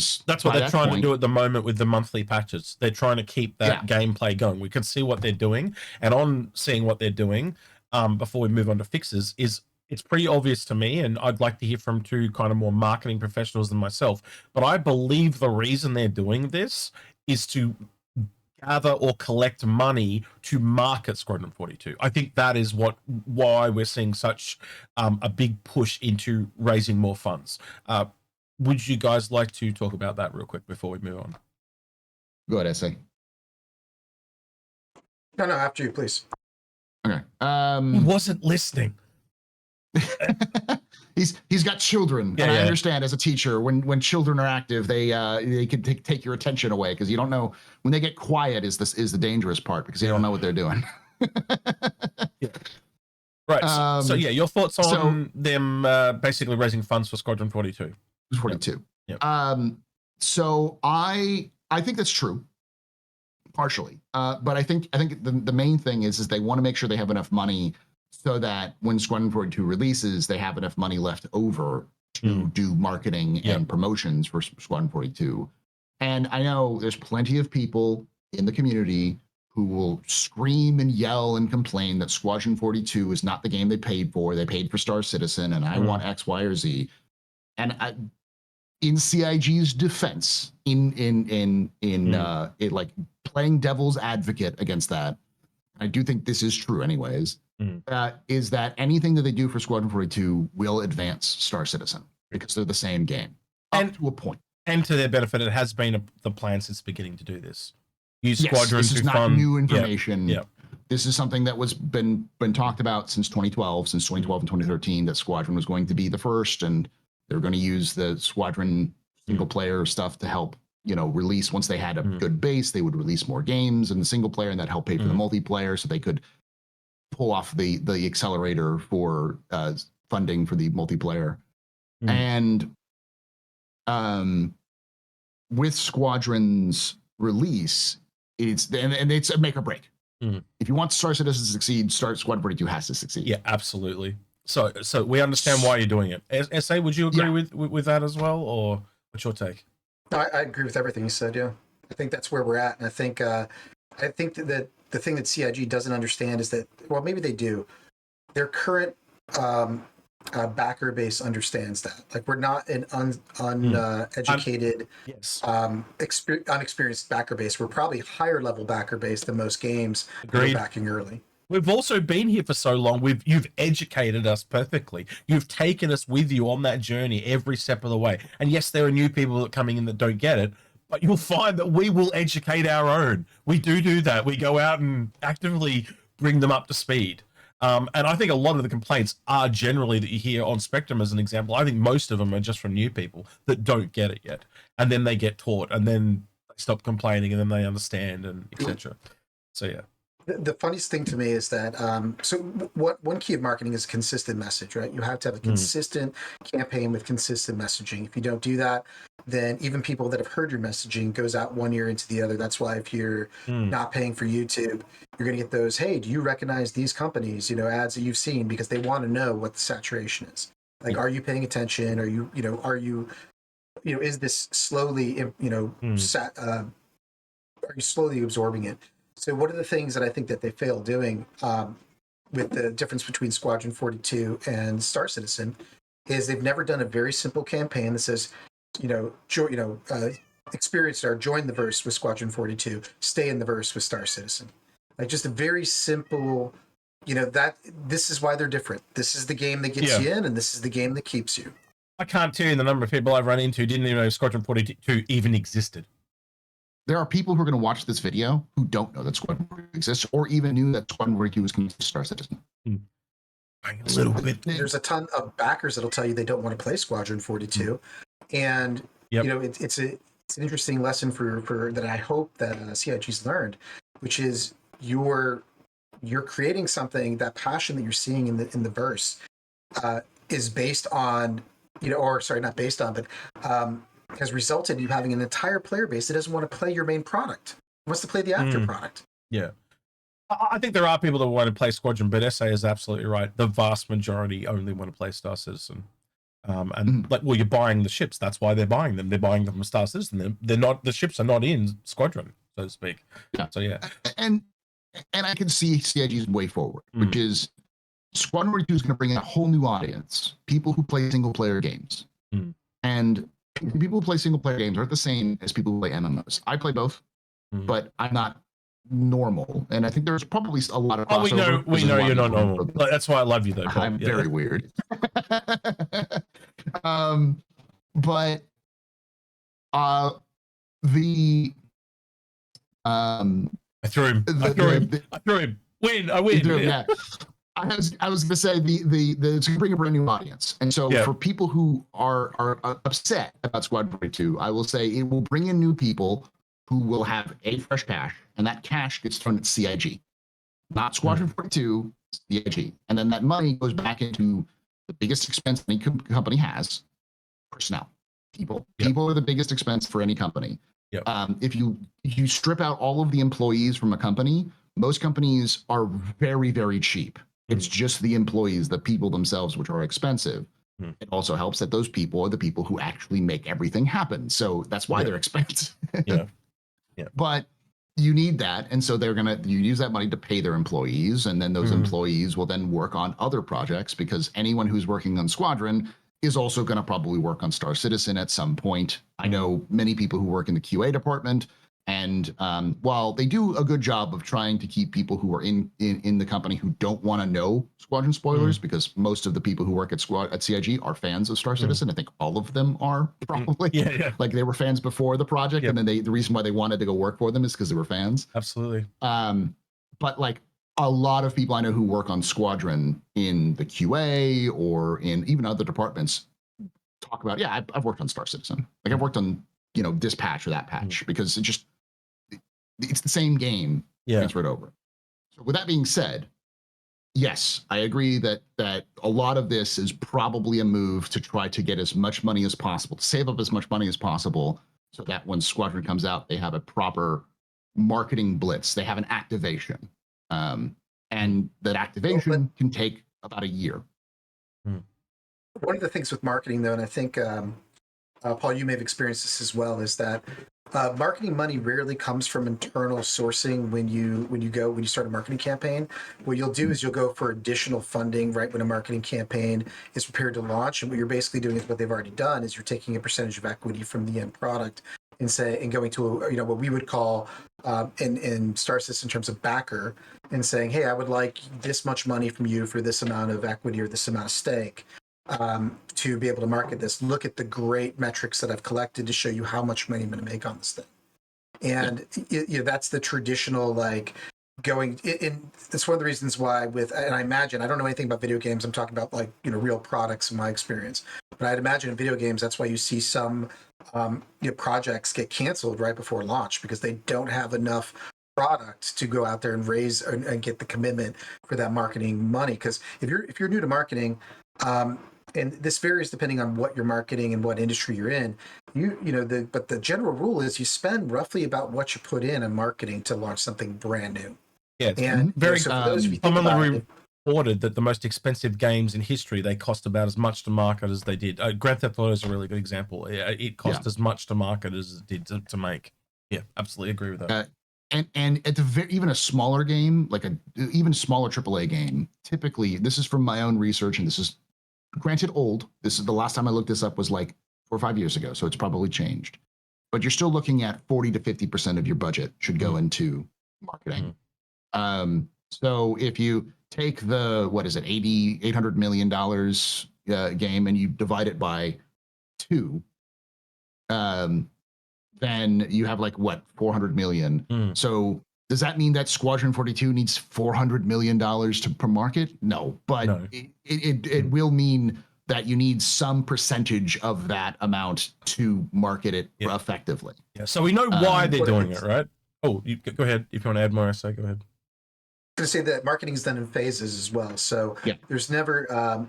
trying to do at the moment with the monthly patches. They're trying to keep that gameplay going. We can see what they're doing, and on seeing what they're doing, before we move on to fixes, it's pretty obvious to me, and I'd like to hear from two kind of more marketing professionals than myself, but I believe the reason they're doing this is to gather or collect money to market Squadron 42. I think that is why we're seeing such a big push into raising more funds. would you guys like to talk about that real quick before we move on? Go ahead, SA. No, after you, please. Okay. He wasn't listening. He's got children, and I understand as a teacher when children are active, they can take your attention away because you don't know when they get quiet is the dangerous part because you don't know what they're doing. Right. So yeah, your thoughts on them basically raising funds for Squadron 42? 42. Yep. So I think that's true, partially. But I think the main thing is they want to make sure they have enough money so that when Squadron 42 releases, they have enough money left over to do marketing and promotions for Squadron 42. And I know there's plenty of people in the community who will scream and yell and complain that Squadron 42 is not the game they paid for. They paid for Star Citizen, and I want X, Y, or Z. And in CIG's defense, like playing devil's advocate against that, I do think this is true anyways, is that anything that they do for Squadron 42 will advance Star Citizen because they're the same game up to a point. And to their benefit, it has been the plan since the beginning to do this. Use Squadron this is to not fund new information. Yep. This is something that was been talked about since 2012 and 2013, that Squadron was going to be the first, and they're going to use the Squadron single player stuff to help, release. Once they had a good base, they would release more games in the single player, and that helped pay for the multiplayer, so they could pull off the accelerator for funding for the multiplayer. And with Squadron's release, it's a make or break. If you want Star Citizen to succeed, Squadron 42 has to succeed. Yeah, absolutely. So we understand why you're doing it. SA, would you agree with that as well, or what's your take? No, I agree with everything you said. Yeah, I think that's where we're at, and I think that the thing that CIG doesn't understand is that, well, maybe they do. Their current backer base understands that. Like, we're not an uneducated, unexperienced backer base. We're probably higher level backer base than most games that are backing early. We've also been here for so long. You've educated us perfectly. You've taken us with you on that journey every step of the way. And yes, there are new people that are coming in that don't get it, but you'll find that we will educate our own. We do that. We go out and actively bring them up to speed. And I think a lot of the complaints are generally that you hear on Spectrum as an example. I think most of them are just from new people that don't get it yet. And then they get taught, and then they stop complaining, and then they understand, and etc. So yeah. The funniest thing to me is that one key of marketing is a consistent message, right? You have to have a consistent campaign with consistent messaging. If you don't do that, then even people that have heard your messaging goes out one ear into the other. That's why if you're not paying for YouTube, you're going to get those, hey, do you recognize these companies, ads that you've seen, because they want to know what the saturation is. Like, are you paying attention? Are you, is this slowly, are you slowly absorbing it? So one of the things that I think that they fail doing with the difference between Squadron 42 and Star Citizen is they've never done a very simple campaign that says, experience or join the verse with Squadron 42, stay in the verse with Star Citizen. Like, just a very simple, that this is why they're different. This is the game that gets you in, and this is the game that keeps you. I can't tell you the number of people I've run into who didn't even know Squadron 42 even existed. There are people who are going to watch this video who don't know that Squadron 42 exists, or even knew that Squadron 42 was going to Star Citizen. A little bit. There's a ton of backers that'll tell you they don't want to play Squadron 42, and it's an interesting lesson for that. I hope that CIG's learned, which is you're creating something, that passion that you're seeing in the verse is based on, not based on, but has resulted in you having an entire player base that doesn't want to play your main product. Wants to play the after product. Yeah. I think there are people that want to play Squadron, but SA is absolutely right. The vast majority only want to play Star Citizen. You're buying the ships. That's why they're buying them. They're buying them from Star Citizen. They're not, the ships are not in Squadron, so to speak. Yeah. So yeah. And I can see CIG's way forward, which is Squadron 42 is going to bring in a whole new audience, people who play single player games. And people who play single player games aren't the same as people who play MMOs. I play both, but I'm not normal, and I think there's probably a lot of crossover. We know you're not normal. That's why I love you, though. I'm very weird. But The I threw him. I threw him. I threw him. Win. I win. Yeah. I was going to say it's going to bring a brand new audience, and so for people who are upset about Squad 42, I will say it will bring in new people who will have a fresh cash, and that cash gets thrown at CIG, not Squadron 42, CIG, and then that money goes back into the biggest expense any company has: personnel. People are the biggest expense for any company. Yep. If you strip out all of the employees from a company, most companies are very, very cheap. It's just the employees, the people themselves, which are expensive. It also helps that those people are the people who actually make everything happen. So that's why they're expensive. Yeah. But you need that. And so you use that money to pay their employees. And then those employees will then work on other projects, because anyone who's working on Squadron is also going to probably work on Star Citizen at some point. I know many people who work in the QA department, and while they do a good job of trying to keep people who are in the company who don't want to know Squadron spoilers, because most of the people who work at CIG are fans of Star Citizen. I think all of them are probably. Like they were fans before the project, and then the reason why they wanted to go work for them is because they were fans. Absolutely. But like a lot of people I know who work on Squadron in the QA or in even other departments talk about, I've worked on Star Citizen. Like I've worked on, this patch or that patch, because it's the same game transferred over. So with that being said, yes, I agree that a lot of this is probably a move to try to get as much money as possible, to save up as much money as possible, so that when Squadron comes out, they have a proper marketing blitz. They have an activation. And that activation can take about a year. One of the things with marketing, though, and I think, Paul, you may have experienced this as well, is that marketing money rarely comes from internal sourcing when you start a marketing campaign. What you'll do is you'll go for additional funding right when a marketing campaign is prepared to launch. And what you're basically doing is what they've already done is you're taking a percentage of equity from the end product and going to what we would call in Star Citizen in terms of backer, and saying, hey, I would like this much money from you for this amount of equity or this amount of stake to be able to market this. Look at the great metrics that I've collected to show you how much money I'm going to make on this thing. And that's the traditional going in. That's one of the reasons why and I imagine, I don't know anything about video games. I'm talking about real products in my experience, but I'd imagine in video games, that's why you see some projects get canceled right before launch, because they don't have enough product to go out there and raise and get the commitment for that marketing money. Because if you're new to marketing, and this varies depending on what you're marketing and what industry you're in, but the general rule is you spend roughly about what you put in marketing to launch something brand new. Yeah, and very so for those of you think about it, reported that the most expensive games in history, they cost about as much to market as they did. Grand Theft Auto is a really good example. It cost as much to market as it did to make. Yeah, absolutely agree with that. And at even a smaller game, like even smaller AAA game, typically, this is from my own research, and this is granted old. This is the last time I looked this up was like 4 or 5 years ago, so it's probably changed. But you're still looking at 40 to 50% of your budget should go into marketing. So if you take the $800 million game and you divide it by 2, then you have $400 million. So does that mean that Squadron 42 needs $400 million per market? No, but no. It will mean that you need some percentage of that amount to market it effectively. Yeah. So we know why they're doing it, right? Oh, go ahead. If you want to add more, I say go ahead. To say that marketing is done in phases as well. So there's never,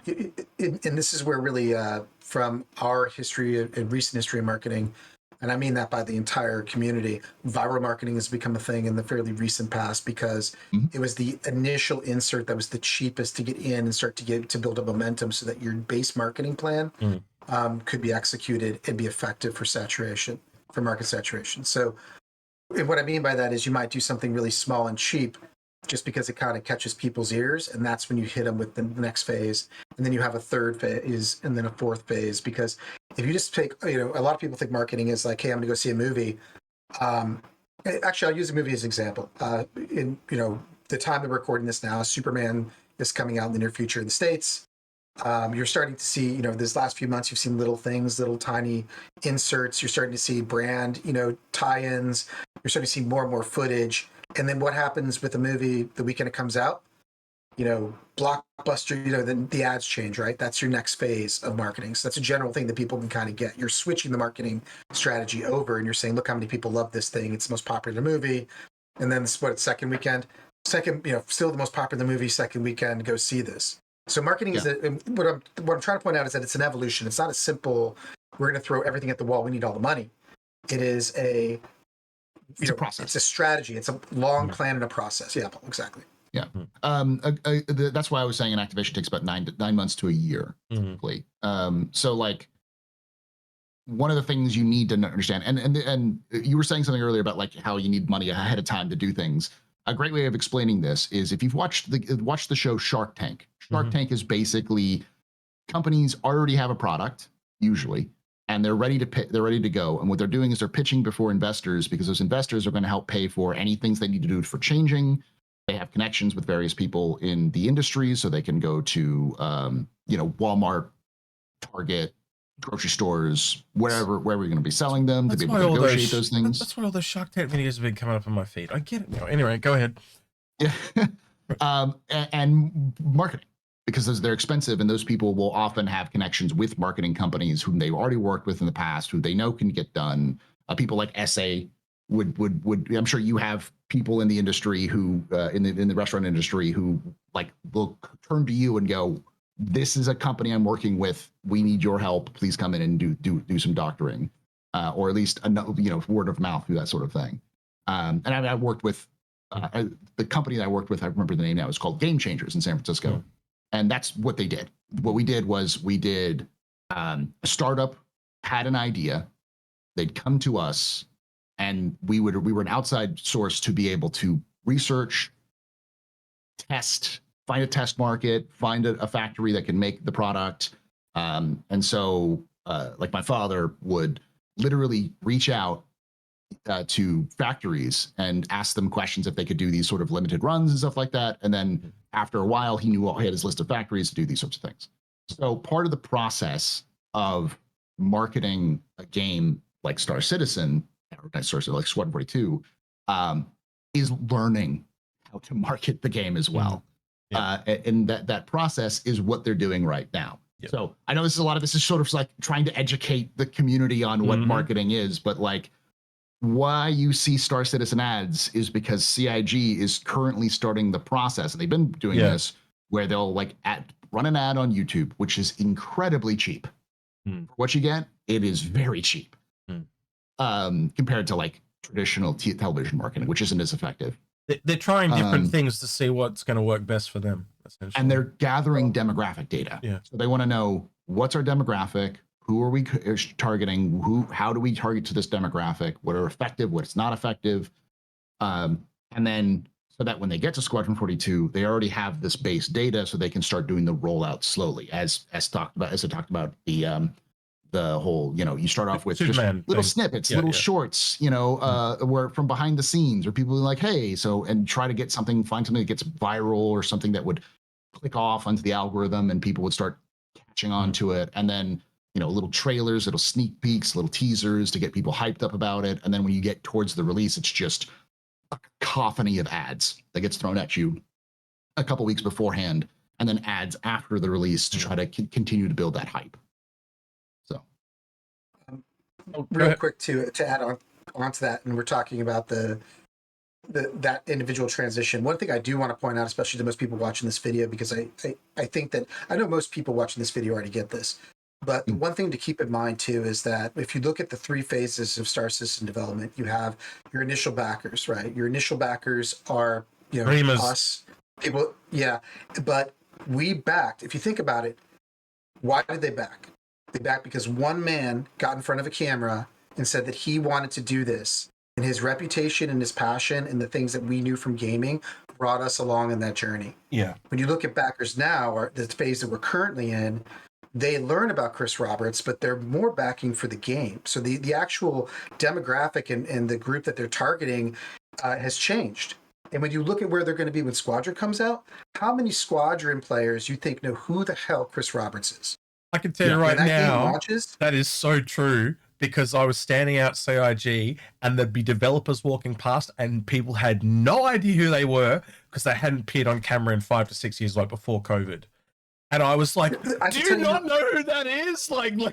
and this is where really from our history and recent history of marketing, and I mean that by the entire community, viral marketing has become a thing in the fairly recent past, because it was the initial insert that was the cheapest to get in and start to build up momentum so that your base marketing plan could be executed and be effective for market saturation. So what I mean by that is you might do something really small and cheap just because it kind of catches people's ears, and that's when you hit them with the next phase, and then you have a third phase and then a fourth phase. Because if you just take, a lot of people think marketing is like, hey, I'm gonna go see a movie. Actually, I'll use a movie as an example. In the time that we're recording this now, Superman is coming out in the near future in the States. You're starting to see, this last few months, you've seen little things, little tiny inserts. You're starting to see brand, tie-ins. You're starting to see more and more footage. And then what happens with the movie the weekend it comes out? Blockbuster, then the ads change, right? That's your next phase of marketing. So that's a general thing that people can kind of get. You're switching the marketing strategy over and you're saying, look how many people love this thing. It's the most popular movie. And then second weekend? Still the most popular movie, second weekend, go see this. So marketing is what I'm trying to point out is that it's an evolution. It's not a simple, we're going to throw everything at the wall. We need all the money. It is it's a process. It's a strategy. It's a long plan and a process. Yeah, exactly. Yeah. That's why I was saying an activation takes about 9 months to a year typically. So like one of the things you need to understand, and you were saying something earlier about like how you need money ahead of time to do things. A great way of explaining this is if you've watched the show Shark Tank. Shark Tank is basically companies already have a product usually, and they're ready to go. And what they're doing is they're pitching before investors because those investors are going to help pay for any things they need to do for changing. They have connections with various people in the industry, so they can go to Walmart, Target, grocery stores, wherever you're going to be selling them to be able to negotiate those things. That's why all those Shark Tank videos have been coming up on my feed. I get it now. Anyway, go ahead. Yeah, and marketing, because they're expensive, and those people will often have connections with marketing companies whom they've already worked with in the past, who they know can get done. People like SA would I'm sure you have people in the industry who in the restaurant industry who like will turn to you and go, this is a company I'm working with, we need your help, please come in and do some doctoring, or at least word of mouth, through that sort of thing. And I worked with the company that I worked with, I remember the name now, is called Game Changers in San Francisco. And that's what they did. What we did was a startup had an idea, they'd come to us, and we were an outside source to be able to research, test, find a test market, find a factory that can make the product. And so like my father would literally reach out to factories and ask them questions if they could do these sort of limited runs and stuff like that. And then after a while, he had his list of factories to do these sorts of things. So part of the process of marketing a game like Star Citizen, or like Squadron 42, is learning how to market the game as well. And that process is what they're doing right now. So I know this is sort of like trying to educate the community on what marketing is, but like why you see Star Citizen ads is because CIG is currently starting the process, and they've been doing this where they'll like run an ad on YouTube, which is incredibly cheap. For what you get, it is very cheap compared to like traditional television marketing, which isn't as effective. They're trying different things to see what's going to work best for them, essentially. And they're gathering demographic data. So they want to know, what's our demographic? Who are we targeting? How do we target to this demographic? What are effective? What's not effective? And then so that when they get to Squadron 42, they already have this base data, so they can start doing the rollout slowly, as I talked about the whole, you start off with Superman just little snippets, little shorts, where from behind the scenes, or people are like, hey, and try to find something that gets viral, or something that would click off onto the algorithm and people would start catching on to it. And then, little trailers, little sneak peeks, little teasers to get people hyped up about it. And then when you get towards the release, it's just a cacophony of ads that gets thrown at you a couple weeks beforehand, and then ads after the release to try to continue to build that hype. Real quick to add onto that, and we're talking about that individual transition. One thing I do want to point out, especially to most people watching this video, because I think that I know most people watching this video already get this, but one thing to keep in mind too is that if you look at the 3 phases of Star Citizen development, you have your initial backers, right? Your initial backers are us people, but we backed. If you think about it, why did they back? They backed because one man got in front of a camera and said that he wanted to do this. And his reputation and his passion and the things that we knew from gaming brought us along in that journey. Yeah. When you look at backers now, or the phase that we're currently in, they learn about Chris Roberts, but they're more backing for the game. So the actual demographic and the group that they're targeting has changed. And when you look at where they're going to be when Squadron comes out, how many Squadron players you think know who the hell Chris Roberts is? I can tell you right when that game now, launches, that is so true, because I was standing out CIG and there'd be developers walking past and people had no idea who they were because they hadn't appeared on camera in 5 to 6 years, like before COVID. And I was like, do you not know who that is? Like yeah,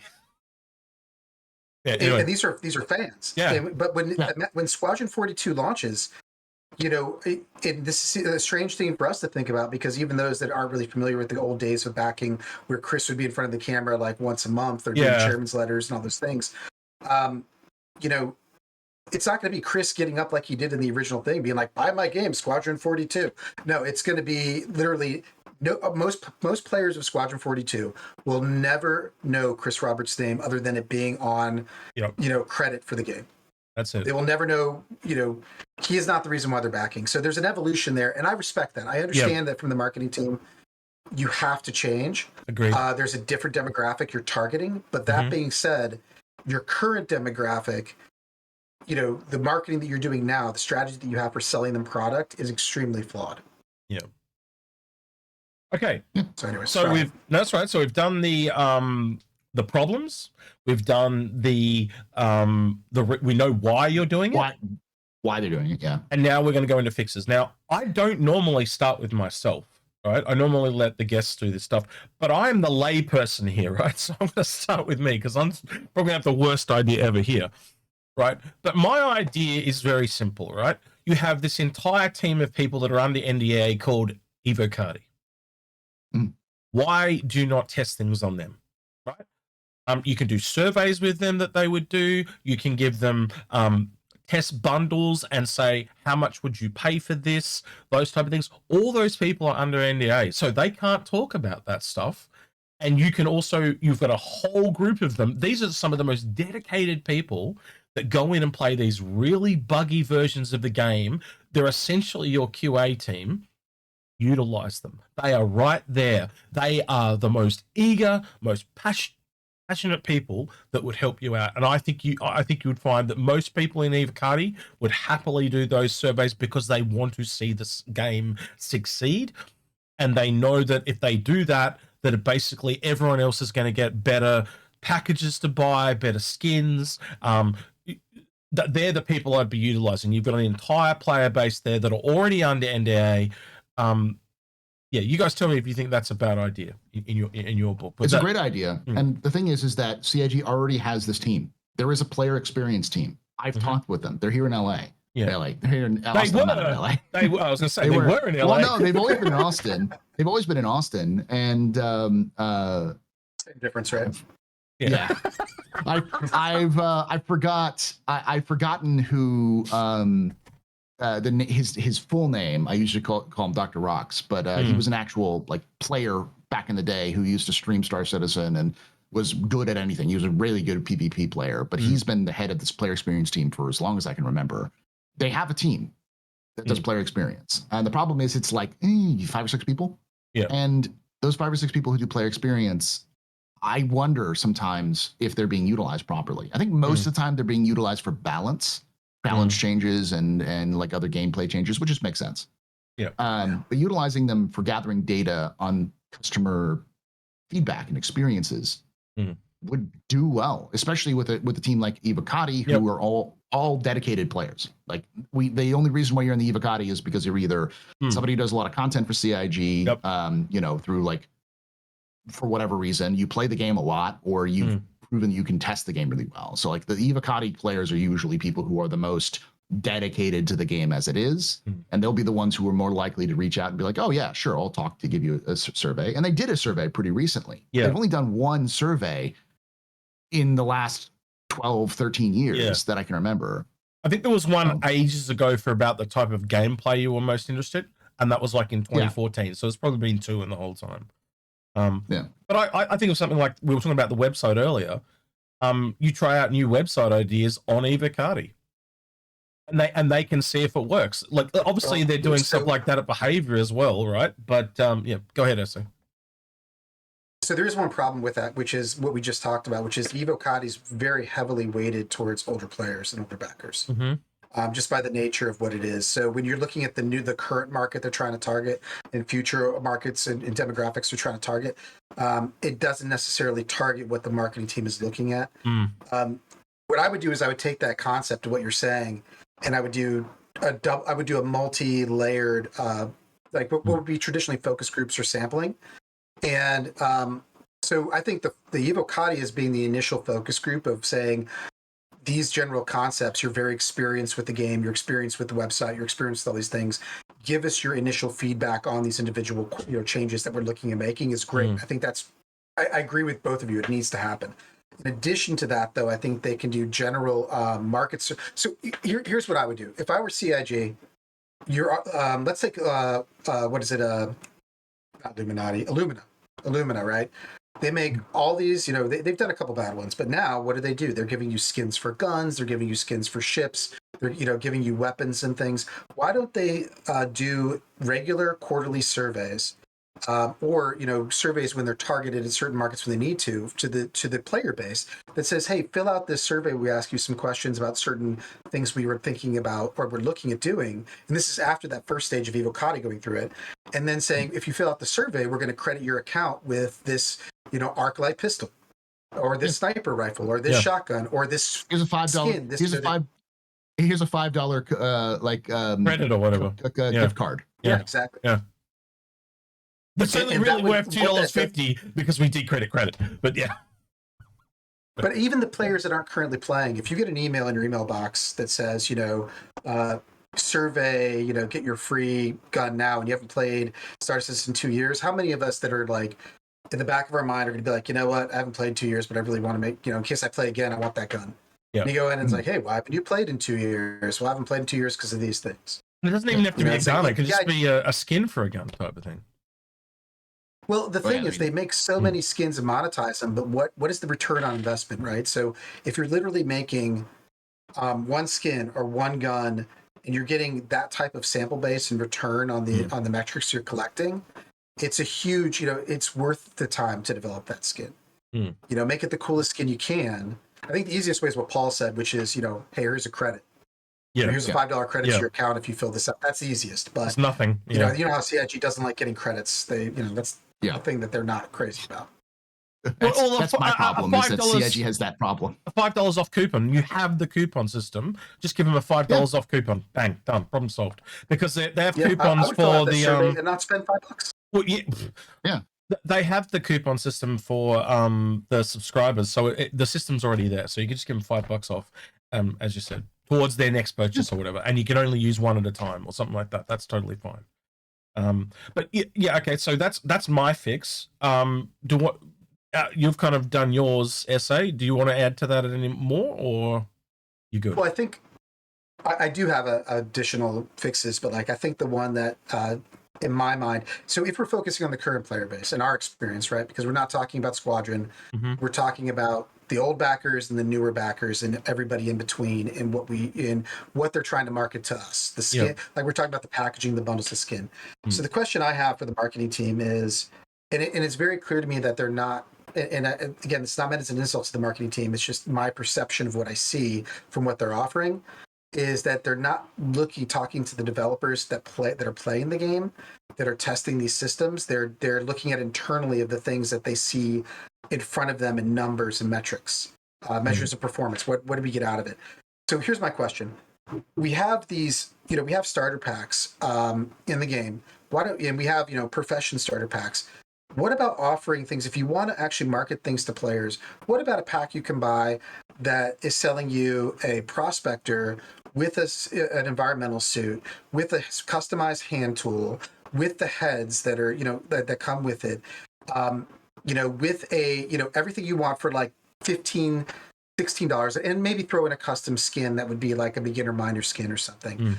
anyway. And these are fans. Yeah. But when Squadron 42 launches, you know, this is a strange thing for us to think about, because even those that aren't really familiar with the old days of backing, where Chris would be in front of the camera like once a month or doing chairman's letters and all those things, you know, it's not going to be Chris getting up like he did in the original thing, being like, buy my game, Squadron 42. No, it's going to be literally most players of Squadron 42 will never know Chris Roberts' name other than it being on, you know, credit for the game. That's it. They will never know, you know, he is not the reason why they're backing. So there's an evolution there, and I respect that. I understand that from the marketing team, you have to change. Agreed. There's a different demographic you're targeting, but that being said, your current demographic, you know, the marketing that you're doing now, the strategy that you have for selling them product is extremely flawed. Yeah. Okay. So anyway, that's right. So we've done the problems. We've done we know why you're doing it. Why they're doing it, yeah. And now we're going to go into fixes. Now, I don't normally start with myself, right? I normally let the guests do this stuff, but I'm the lay person here, right? So I'm going to start with me because I'm probably going to have the worst idea ever here, right? But my idea is very simple, right? You have this entire team of people that are under NDA called Evocati. Why do you not test things on them, right? You can do surveys with them that they would do. You can give them test bundles and say, how much would you pay for this? Those type of things. All those people are under NDA, so they can't talk about that stuff. And you can also, you've got a whole group of them. These are some of the most dedicated people that go in and play these really buggy versions of the game. They're essentially your QA team. Utilize them. They are right there. They are the most eager, most passionate people that would help you out. And I think you would find that most people in Evocati would happily do those surveys because they want to see this game succeed. And they know that if they do that, that basically everyone else is going to get better packages to buy, better skins. They're the people I'd be utilizing. You've got an entire player base there that are already under NDA. Yeah, you guys tell me if you think that's a bad idea in your book. But it's a great idea. And the thing is that CIG already has this team. There is a player experience team. I've talked with them. They're here in LA. Yeah. LA. They're here in Austin, not in LA. I was going to say they were in LA. Well, no, they've always been in Austin. They've always been in Austin. And same difference, right? Yeah. I've forgotten who his full name. I usually call him Dr. Rocks, but he was an actual like player back in the day who used to stream Star Citizen and was good at anything. He was a really good PvP player, but he's been the head of this player experience team for as long as I can remember. They have a team that does player experience, and the problem is it's like 5 or 6 people. Yeah, and those 5 or 6 people who do player experience, I wonder sometimes if they're being utilized properly. I think most of the time they're being utilized for balance changes and like other gameplay changes, which just makes sense. Yeah. But utilizing them for gathering data on customer feedback and experiences would do well, especially with a team like Evocati, who are all dedicated players. Like the only reason why you're in the Evocati is because you're either somebody who does a lot of content for CIG, you know, through like, for whatever reason, you play the game a lot, or you've proven you can test the game really well. So like the Evocati players are usually people who are the most dedicated to the game as it is, and they'll be the ones who are more likely to reach out and be like, oh yeah, sure, I'll talk to give you a survey. And they did a survey pretty recently. They've only done one survey in the last 12, 13 years that I can remember. I think there was one ages ago for about the type of gameplay you were most interested, and that was like in 2014. So it's probably been 2 in the whole time. But I think of something like we were talking about the website earlier. You try out new website ideas on Evocati, and they can see if it works. Like obviously they're doing stuff like that at Behavior as well, right? But yeah, go ahead, Essie. So there is one problem with that, which is what we just talked about, which is Evocati is very heavily weighted towards older players and older backers. just by the nature of what it is. So when you're looking at the current market they're trying to target and future markets and demographics they're trying to target, it doesn't necessarily target what the marketing team is looking at. What I would do is I would take that concept of what you're saying, and I would do a multi-layered, like what would be traditionally focus groups or sampling. And so I think the Evocati is being the initial focus group of saying, these general concepts, you're very experienced with the game, you're experienced with the website, you're experienced with all these things. Give us your initial feedback on these individual changes that we're looking at making is great. I think I agree with both of you. It needs to happen. In addition to that, though, I think they can do general markets. So here's what I would do. If I were CIG, let's take, what is it? Not Illuminati, Illumina, right? They make all these, they've done a couple bad ones, but now what do? They're giving you skins for guns. They're giving you skins for ships. They're, giving you weapons and things. Why don't they do regular quarterly surveys or, surveys when they're targeted in certain markets when they need to the player base that says, hey, fill out this survey. We ask you some questions about certain things we were thinking about or we're looking at doing. And this is after that first stage of Evocati going through it. And then saying, if you fill out the survey, we're going to credit your account with this, arc light pistol or this sniper rifle or this shotgun or this here's a $5 skin, here's a $5 credit or whatever gift card. Yeah, exactly. Yeah. That's only really worth $2.50 because we decredit credit. But yeah. But even the players that aren't currently playing, if you get an email in your email box that says, survey, get your free gun now, and you haven't played Star Citizen in 2 years, how many of us that are like in the back of our mind are going to be like, you know what, I haven't played in 2 years, but I really want to make, in case I play again, I want that gun. Yeah. And you go in and it's like, hey, why haven't you played in 2 years? Well, I haven't played in 2 years because of these things. It doesn't even have to be a gun. It could just be a skin for a gun type of thing. Well, the thing is, they make so many skins and monetize them, but what is the return on investment, right? So if you're literally making one skin or one gun, and you're getting that type of sample base and return on the metrics you're collecting, it's a huge, it's worth the time to develop that skin. Make it the coolest skin you can. I think the easiest way is what Paul said, which is, hey, here's a credit. Here's a $5 credit to your account if you fill this up. That's the easiest. But it's nothing. You know how CIG doesn't like getting credits. They, that's the thing that they're not crazy about. That's my problem. Is that CIG has that problem. A $5 off coupon. You have the coupon system. Just give them a $5 off coupon. Bang, done. Problem solved. Because they have coupons for the and not spend $5. Well, yeah. They have the coupon system for the subscribers, so the system's already there. So you can just give them $5 off, as you said, towards their next purchase or whatever, and you can only use one at a time or something like that. That's totally fine. But yeah, okay. So that's my fix. You've kind of done yours, SA. Do you want to add to that any more, or you good? Well, I think I do have additional fixes, but I think the one that in my mind, so if we're focusing on the current player base and our experience, right? Because we're not talking about Squadron, we're talking about the old backers and the newer backers and everybody in between, and what they're trying to market to us. The skin, like we're talking about the packaging, the bundles of skin. So the question I have for the marketing team is, and it's very clear to me that they're not. And again, it's not meant as an insult to the marketing team. It's just my perception of what I see from what they're offering, is that they're not talking to the developers that are playing the game, that are testing these systems. They're looking at internally of the things that they see in front of them in numbers and metrics, measures of performance. What do we get out of it? So here's my question: we have these, we have starter packs in the game. And we have profession starter packs. What about offering things, if you want to actually market things to players, what about a pack you can buy that is selling you a prospector with an environmental suit, with a customized hand tool, with the heads that are, that come with it, with everything you want for like $15, $16, and maybe throw in a custom skin that would be like a beginner miner skin or something.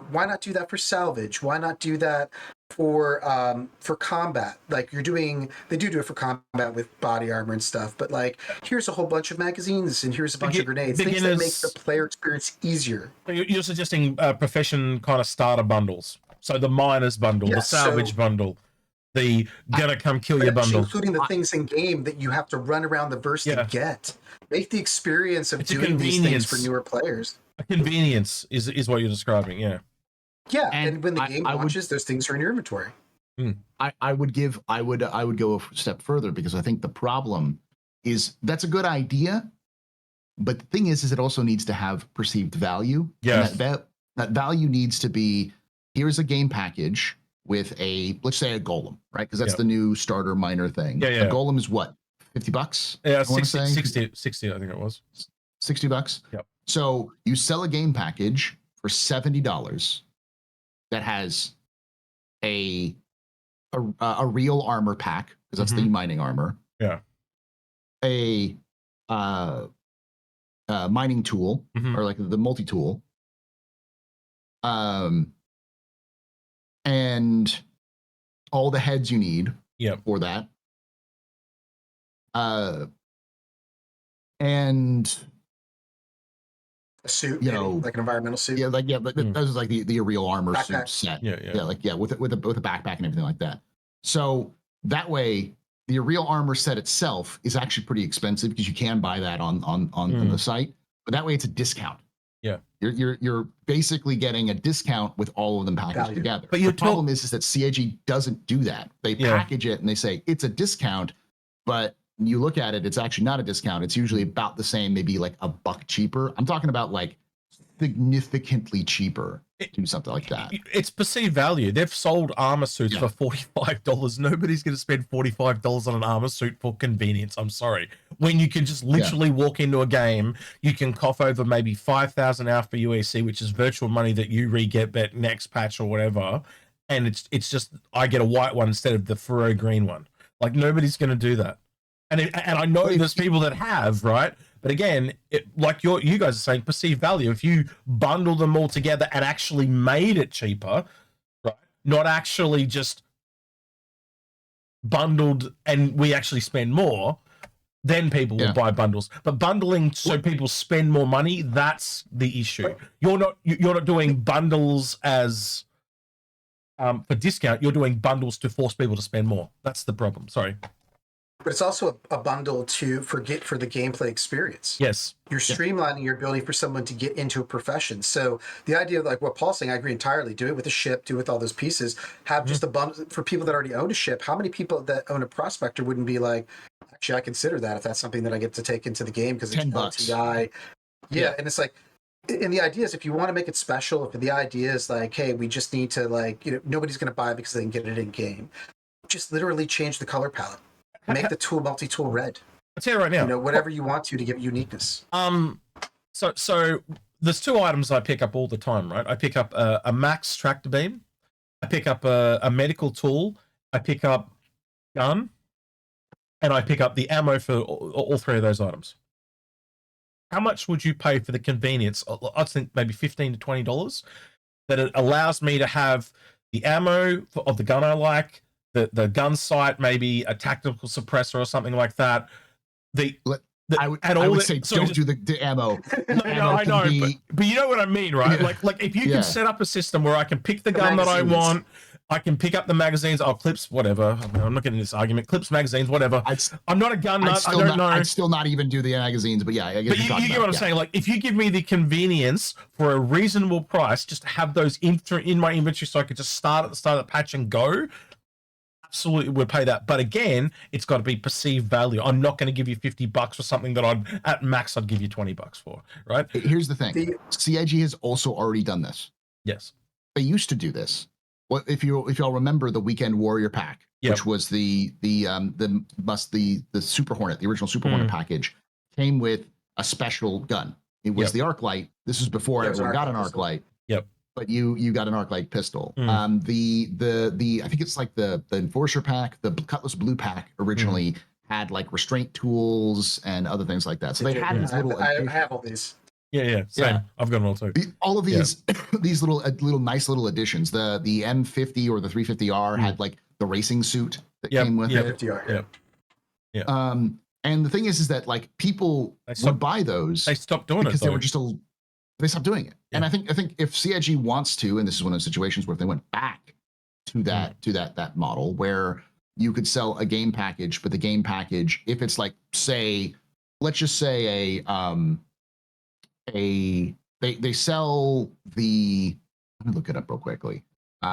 Why not do that for salvage? Why not do that for combat? Like they do it for combat with body armor and stuff, but like here's a whole bunch of magazines and here's a bunch of grenades, things that make the player experience easier. You're suggesting profession kind of starter bundles. So the miners bundle, the salvage bundle, the gonna come kill you bundle, including the things in game that you have to run around the verse to get. Make the experience of doing these things for newer players. A convenience is what you're describing. Yeah. Yeah, And and when the I- game I would- launches, those things are in your inventory. I would go a step further, because I think the problem is that's a good idea, but the thing is it also needs to have perceived value. Yes. And that value needs to be, here's a game package with let's say a golem, right? Because that's the new starter miner thing. Yeah, yeah. A golem is what, $50? Yeah, I wanna say? 60, I think it was. $60. Yep. So you sell a game package for $70 that has a real armor pack, because that's the mining armor. Yeah. A mining tool, or like the multi-tool. And all the heads you need for that. And A suit, you maybe, know, like an environmental suit. but that was like the real armor Backpack. suit set. Yeah. With a backpack and everything like that. So that way, the real armor set itself is actually pretty expensive, because you can buy that on the site. But that way, it's a discount. Yeah, you're basically getting a discount with all of them packaged together. But the problem is that CIG doesn't do that. They package it and they say it's a discount, but you look at it, it's actually not a discount. It's usually about the same, maybe like $1 cheaper. I'm talking about like significantly cheaper to do something like that. It's perceived value. They've sold armor suits for $45. Nobody's going to spend $45 on an armor suit for convenience. I'm sorry. When you can just literally walk into a game, you can cough over maybe 5,000 out for UEC, which is virtual money that you re-get next patch or whatever. And it's just, I get a white one instead of the fluoro green one. Like, nobody's going to do that. And I know there's people that have, right? But again, like you guys are saying, perceived value. If you bundle them all together and actually made it cheaper, right? Not actually just bundled and we actually spend more, then people will buy bundles. But bundling so people spend more money, that's the issue. You're not doing bundles as for discount. You're doing bundles to force people to spend more. That's the problem. Sorry. But it's also a bundle for the gameplay experience. Yes. You're streamlining your ability for someone to get into a profession. So the idea of like what Paul's saying, I agree entirely. Do it with a ship, do it with all those pieces. Have just a bundle for people that already own a ship. How many people that own a prospector wouldn't be like, actually, I consider that if that's something that I get to take into the game because it's LTI. Yeah, and it's like, and the idea is if you want to make it special, if the idea is like, hey, we just need to like, nobody's going to buy it because they can get it in game. Just literally change the color palette. Make the multi-tool red. I'll tell you right now. Whatever you want to give uniqueness. So there's two items I pick up all the time, right? I pick up a max tractor beam. I pick up a medical tool. I pick up gun, and I pick up the ammo for all three of those items. How much would you pay for the convenience? I think maybe $15 to $20. That it allows me to have the ammo of the gun I like. The gun sight, maybe a tactical suppressor or something like that. I would say don't do the ammo. I know, but you know what I mean, right? Yeah. Like if you can set up a system where I can pick the gun that I want, I can pick up the magazines, clips, whatever. I'm not getting this argument. Clips, magazines, whatever. I'm not a gun nut. I don't know. I'd still not even do the magazines, but yeah, I guess. But you get what I'm saying. Like if you give me the convenience for a reasonable price, just to have those in my inventory, so I could just start at the start of the patch and go. Absolutely would pay that, but again, it's got to be perceived value. I'm not going to give you $50 for something that at max I'd give you $20 for, right? Here's the thing: CIG has also already done this. Yes, they used to do this. Well, if y'all remember the Weekend Warrior pack, which was the Super Hornet, the original Super Hornet package, came with a special gun. It was the arc light. This was before everyone got an arc light. Yep. But you got an arc light pistol. The I think it's like the Enforcer pack, the Cutlass Blue pack originally had like restraint tools and other things like that. So they had these little. I have all these. Yeah. Same. I've got them all too. All of these these little nice little additions. The M50 or the 350R had like the racing suit that came with it. Yeah. And the thing is that like people would buy those. They stopped doing it because they were just they stopped doing it. And I think if CIG wants to, and this is one of those situations where if they went back to that model where you could sell a game package, but the game package, if it's like, say, let's just say a they sell the. Let me look it up real quickly.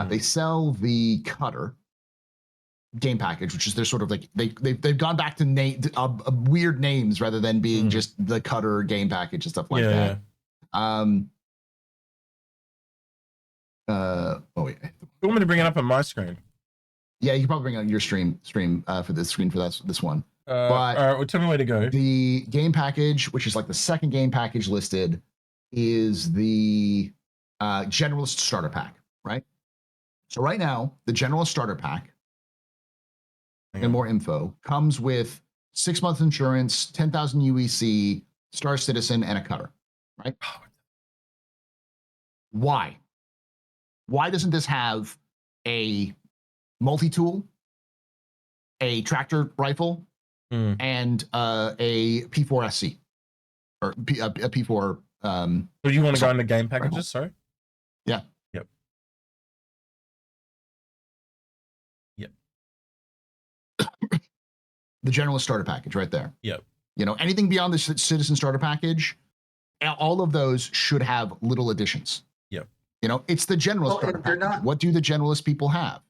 They sell the cutter game package, which is their sort of like they've gone back to weird names rather than being just the cutter game package and stuff like that. Oh wait. You want me to bring it up on my screen? Yeah, you can probably bring on your stream for this screen for this one. But all right, well, tell me where to go. The game package, which is like the second game package listed, is the generalist starter pack, right? So right now, the generalist starter pack and more info comes with 6 months insurance, 10,000 UEC, Star Citizen, and a cutter, right? Why? Why doesn't this have a multi-tool, a tractor rifle, and a P4SC or a P4? So you want to go into game packages? Rifle. Sorry. Yeah. Yep. The generalist starter package right there. Yep. You know, anything beyond the citizen starter package, all of those should have little additions. Yep. You know, it's the generalist starter package. What do the generalist people have?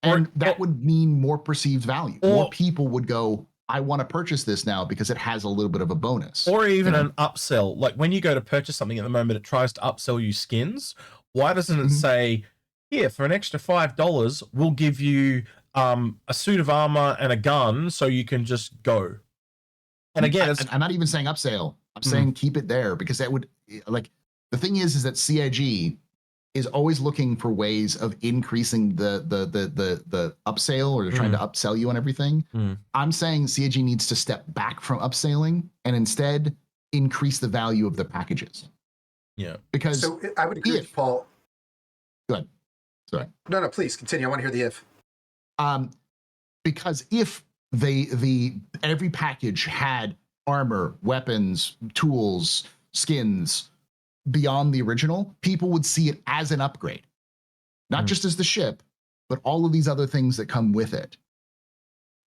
And that would mean more perceived value. More people would go, I want to purchase this now because it has a little bit of a bonus. Or even an upsell. Like when you go to purchase something at the moment, it tries to upsell you skins. Why doesn't it say, here, for an extra $5, we'll give you a suit of armor and a gun so you can just go? And again, I'm not even saying upsell. I'm saying keep it there because that would, like, the thing is that CIG is always looking for ways of increasing the upsell, or they're trying to upsell you on everything. I'm saying CIG needs to step back from upselling and instead increase the value of the packages. Yeah. Because so I would agree with Paul. Go ahead. Sorry. No, please continue. I want to hear the if. Because if every package had armor, weapons, tools, skins beyond the original, people would see it as an upgrade, not just as the ship, but all of these other things that come with it.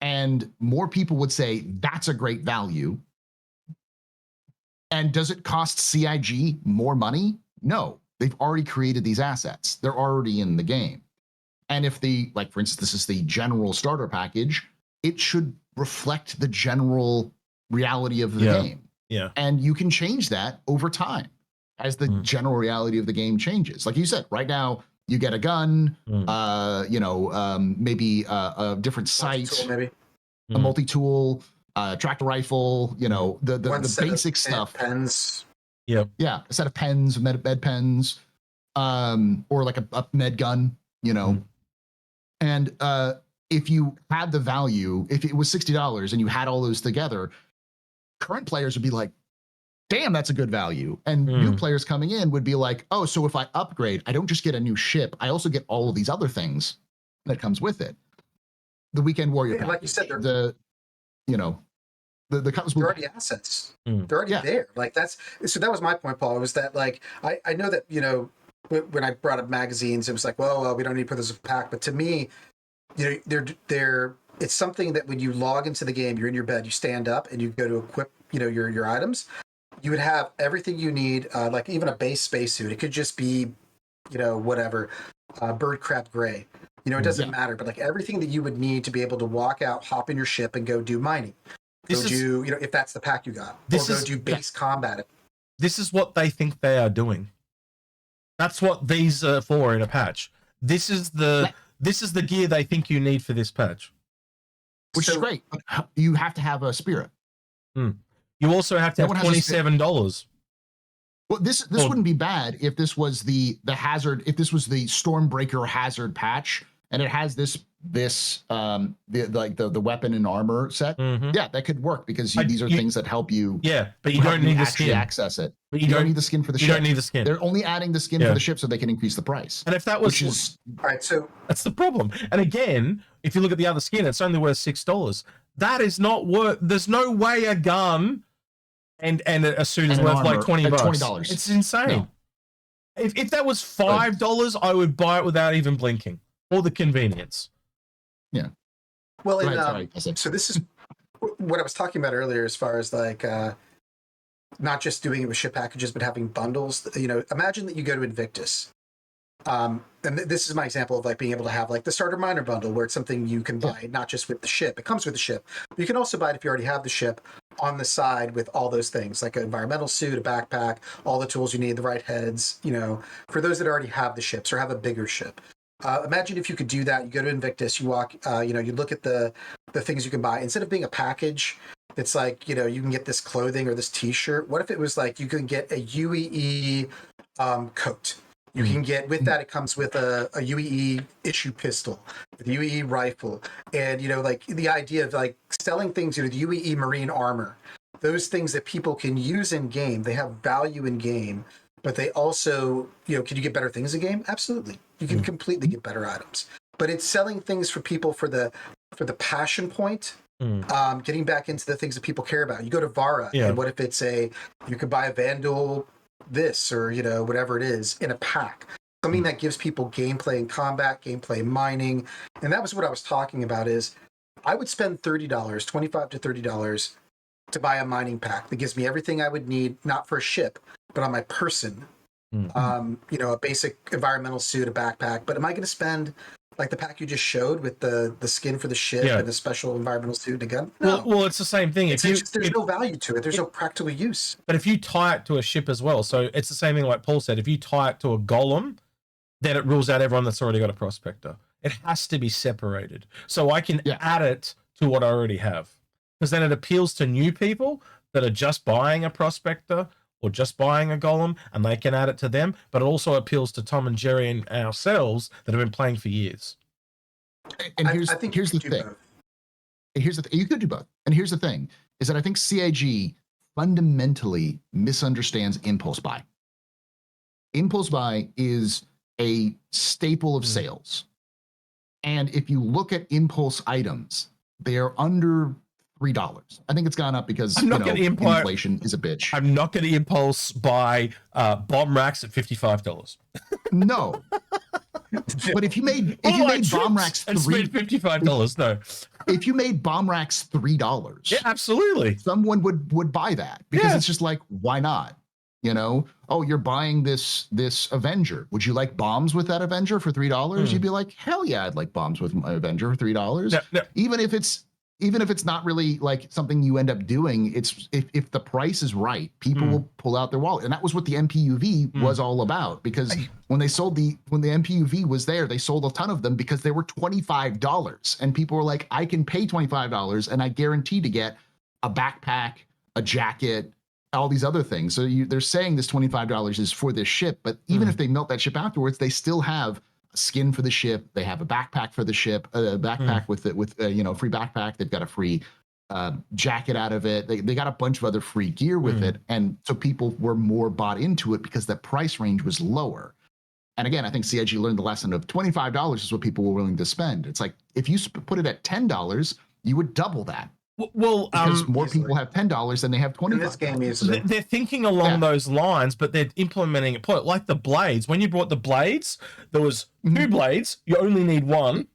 And more people would say that's a great value. And does it cost CIG more money? No, they've already created these assets. They're already in the game. And if like, for instance, this is the general starter package, it should reflect the general reality of the game. Yeah. And you can change that over time as the general reality of the game changes. Like you said, right now you get a gun, maybe a different sight, maybe a multi-tool, tractor rifle, the basic stuff. Pens. Yep. Yeah, a set of pens, med pens, or like a med gun, And if you had the value, if it was $60 and you had all those together, current players would be like, damn, that's a good value. And new players coming in would be like, oh, so if I upgrade, I don't just get a new ship, I also get all of these other things that comes with it. The Weekend Warrior package, like you said, the Cutlass. They're already assets. They're already there. Like that was my point, Paul, was that like I know that, when I brought up magazines, it was like, well, we don't need to put this in a pack. But to me, they're it's something that when you log into the game, you're in your bed, you stand up and you go to equip, your items. You would have everything you need, like even a base spacesuit. It could just be, whatever, bird crap gray. It doesn't matter. But like everything that you would need to be able to walk out, hop in your ship, and go do mining. If that's the pack you got. Go do base combat. This is what they think they are doing. That's what these are for in a patch. This is the gear they think you need for this patch. Which is great. You have to have a spirit. You also have to have $27. Well, this wouldn't be bad if this was the hazard, if this was the Stormbreaker hazard patch, and it has the weapon and armor set. Yeah, that could work because these are things that help you. Yeah, but you don't need the actually skin. Access it. But you don't need the skin for the ship. You don't need the skin. They're only adding the skin for the ship so they can increase the price. And if that was all right, so that's the problem. And again, if you look at the other skin, it's only worth $6. That is not worth. There's no way a gun and a suit is worth like $20. $20. It's insane. No. If that was $5, I would buy it without even blinking, for the convenience. Yeah. Well, so this is what I was talking about earlier, as far as like not just doing it with ship packages, but having bundles. You know, imagine that you go to Invictus. And this is my example of like being able to have like the starter miner bundle where it's something you can buy, not just with the ship. It comes with the ship. But you can also buy it if you already have the ship on the side with all those things, like an environmental suit, a backpack, all the tools you need, the right heads, you know, for those that already have the ships or have a bigger ship. Imagine if you could do that. You go to Invictus, you walk, you know, you look at the things you can buy. Instead of being a package, it's like, you know, you can get this clothing or this t-shirt. What if it was like you can get a UEE coat? You can get with that. It comes with a UEE issue pistol, with UEE rifle, and you know, like the idea of like selling things, you know, the UEE marine armor, those things that people can use in game. They have value in game, but they also, you know, can you get better things in game? Absolutely, you can completely get better items. But it's selling things for people for the passion point. Getting back into the things that people care about. You go to Vara, and what if it's you could buy a Vandal this or you know whatever it is in a pack, something that gives people gameplay and combat, gameplay mining. And that was what I was talking about. Is I would spend $30, $25 to $30 to buy a mining pack that gives me everything I would need, not for a ship but on my person. You know, a basic environmental suit, a backpack. But am I going to spend like the pack you just showed with the skin for the ship and the special environmental suit and a gun? No. Well, it's the same thing. There's no value to it. There's no practical use. But if you tie it to a ship as well, so it's the same thing like Paul said. If you tie it to a golem, then it rules out everyone that's already got a prospector. It has to be separated. So I can add it to what I already have. Because then it appeals to new people that are just buying a prospector or just buying a golem, and they can add it to them. But it also appeals to Tom and Jerry and ourselves that have been playing for years. And here's the thing. Here's the thing. You could do both. And here's the thing: is that I think CIG fundamentally misunderstands impulse buy. Impulse buy is a staple of sales, and if you look at impulse items, they are under $3. I think it's gone up because inflation is a bitch. I'm not going to impulse buy bomb racks at $55. No. But if you made bomb racks $55, no. If you made bomb racks $3, yeah, absolutely, someone would buy that because it's just like, why not? You know, oh, you're buying this Avenger. Would you like bombs with that Avenger for $3? You'd be like, hell yeah, I'd like bombs with my Avenger for $3. No. Even if it's not really like something you end up doing, it's if the price is right, people will pull out their wallet. And that was what the MPUV was all about. Because when the MPUV was there, they sold a ton of them because they were $25. And people were like, I can pay $25 and I guarantee to get a backpack, a jacket, all these other things. So they're saying this $25 is for this ship, but even if they melt that ship afterwards, they still have skin for the ship. They have a backpack for the ship, a backpack with free backpack. They've got a free jacket out of it. They got a bunch of other free gear with it. And so people were more bought into it because the price range was lower. And again, I think CIG learned the lesson of $25 is what people were willing to spend. It's like, if you put it at $10, you would double that. Well, because more people have $10 than they have $25. In this game, easily. They're thinking along those lines, but they're implementing it like the blades. When you bought the blades, there was 2 blades. You only need 1.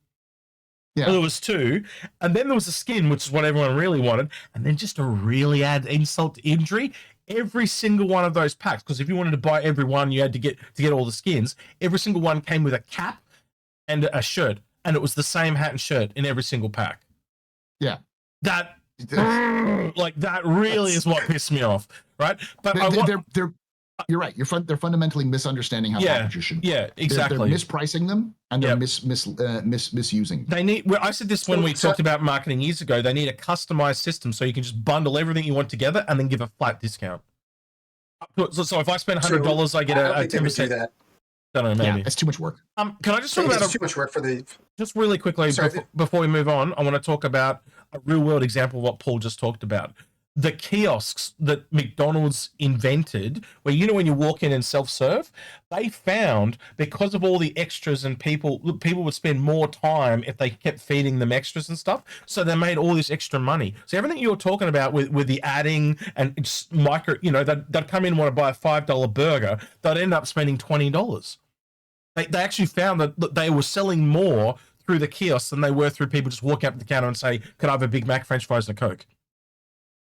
Yeah. Well, there was 2, and then there was a skin, which is what everyone really wanted, and then just to really add insult to injury, every single one of those packs. Because if you wanted to buy every one, you had to get all the skins. Every single one came with a cap and a shirt, and it was the same hat and shirt in every single pack. Yeah. That really is what pissed me off, right? But you're right. They're fundamentally misunderstanding how packages should. Yeah, exactly. They're mispricing them and they're misusing them. They need. Well, I said this when we talked about marketing years ago. They need a customized system so you can just bundle everything you want together and then give a flat discount. So if I spend $100, I get a 10%. I don't know, maybe. Yeah, it's too much work. Can I just talk about too much work for the... Just really quickly, before we move on, I want to talk about a real-world example of what Paul just talked about. The kiosks that McDonald's invented, where, when you walk in and self-serve, they found, because of all the extras and people would spend more time if they kept feeding them extras and stuff, so they made all this extra money. So everything you're talking about with the adding and just micro, they'd come in and want to buy a $5 burger, they'd end up spending $20. They actually found that they were selling more through the kiosks than they were through people just walking up to the counter and say, "Could I have a Big Mac, French fries, and a Coke?"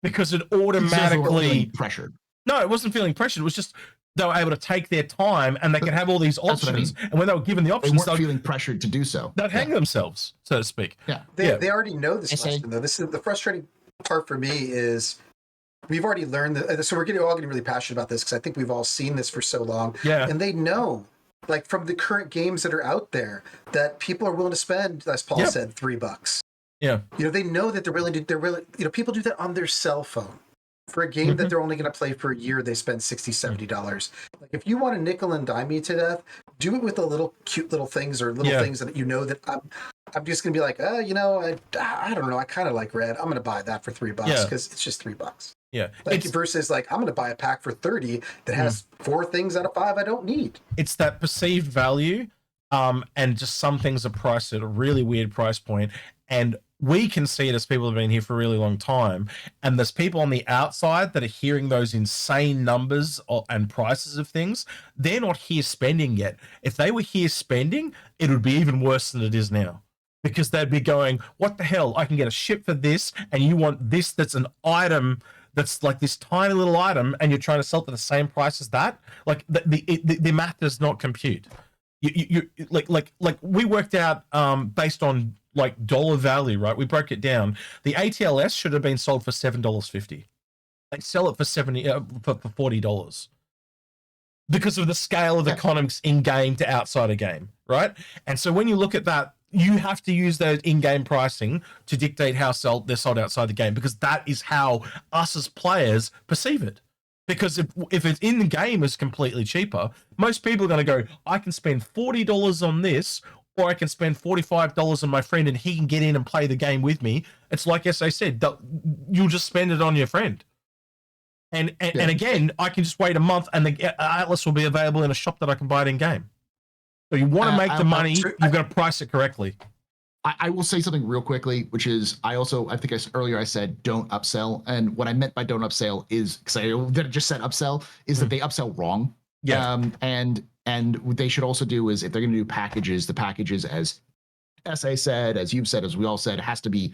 Because it automatically pressured. No, it wasn't feeling pressured. It was just they were able to take their time and they could have all these options. And when they were given the They options, weren't feeling pressured to do so. they'd hang themselves, so to speak. Yeah. They already know this say- lesson, though. This is the frustrating part for me is we've already learned that. So we're all getting really passionate about this because I think we've all seen this for so long. Yeah. And they know, like from the current games that are out there, that people are willing to spend, as Paul said, $3. Yeah. They know that they're really, people do that on their cell phone. For a game that they're only going to play for a year, they spend $60, $70. Like if you want to nickel and dime me to death, do it with the little cute little things or little things that that I'm just going to be like, I don't know, I kind of like red. I'm going to buy that for $3 because it's just $3. Yeah. Like versus like I'm going to buy a pack for 30 that has 4 things out of 5 I don't need. It's that perceived value, and just some things are priced at a really weird price point, and we can see it as people have been here for a really long time, and there's people on the outside that are hearing those insane numbers and prices of things. They're not here spending yet. If they were here spending, it would be even worse than it is now, because they'd be going, what the hell, I can get a ship for this, and you want this that's an item that's like this tiny little item, and you're trying to sell it to the same price as that. Like the math does not compute. You like we worked out based on like dollar value, right? We broke it down. The ATLS should have been sold for $7.50. They sell it for $40 because of the scale of economics in game to outside a game, right? And so when you look at that, you have to use those in-game pricing to dictate how they're sold outside the game, because that is how us as players perceive it. Because if it's in the game is completely cheaper, most people are going to go, I can spend $40 on this, or I can spend $45 on my friend and he can get in and play the game with me. It's like SA said, you'll just spend it on your friend. And again, I can just wait a month and the Atlas will be available in a shop that I can buy it in game. So you want to make the money, you've got to price it correctly. I will say something real quickly, which is I think earlier I said don't upsell. And what I meant by don't upsell is, because I just said upsell, is that they upsell wrong. Yeah. And what they should also do is if they're going to do packages, the packages, as SA said, as you've said, as we all said, has to be,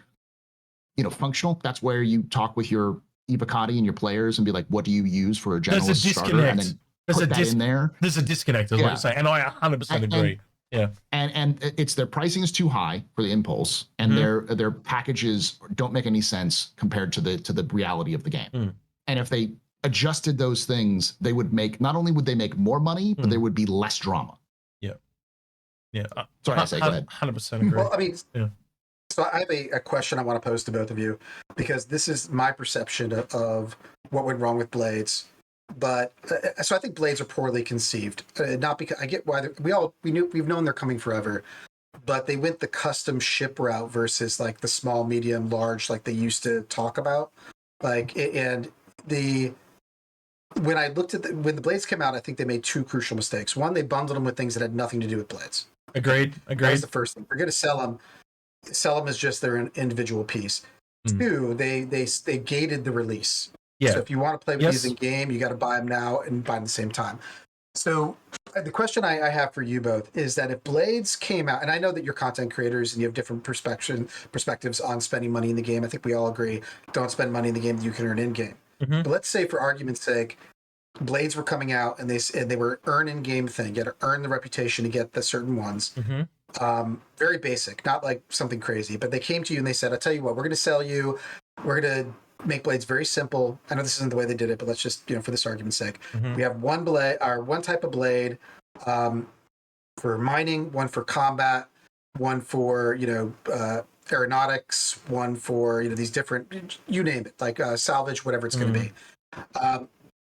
functional. That's where you talk with your Evocati and your players and be like, what do you use for a generalist starter? And then put that in there. There's a disconnect, is what you're saying. And I 100% agree. Yeah. And it's their pricing is too high for the impulse, and their packages don't make any sense compared to the reality of the game. And if they adjusted those things, they would not only would they make more money, but there would be less drama. Yeah. Sorry, I say go ahead. 100% agree. Well, I mean, so I have a question I want to pose to both of you, because this is my perception of what went wrong with Blades. But so I think Blades are poorly conceived. Not because I get why we've known they're coming forever, but they went the custom ship route versus like the small, medium, large, like they used to talk about. Like, and when I looked at when the Blades came out, I think they made 2 crucial mistakes. One, they bundled them with things that had nothing to do with Blades. Agreed. That was the first thing. If you're going to sell them as just their individual piece. 2, they gated the release. Yeah. So if you want to play with these in game, you got to buy them now and buy them at the same time. So the question I have for you both is that if Blades came out, and I know that you're content creators and you have different perspectives on spending money in the game. I think we all agree, don't spend money in the game that you can earn in game. But let's say, for argument's sake, Blades were coming out and they were earn in game thing. You got to earn the reputation to get the certain ones. Very basic, not like something crazy. But they came to you and they said, "I'll tell you what, we're going to sell you. We're going to make Blades very simple." I know this isn't the way they did it, but let's just, for this argument's sake, we have one blade, or one type of blade for mining, one for combat, one for aeronautics, one for these different, you name it, like salvage, whatever it's going to be.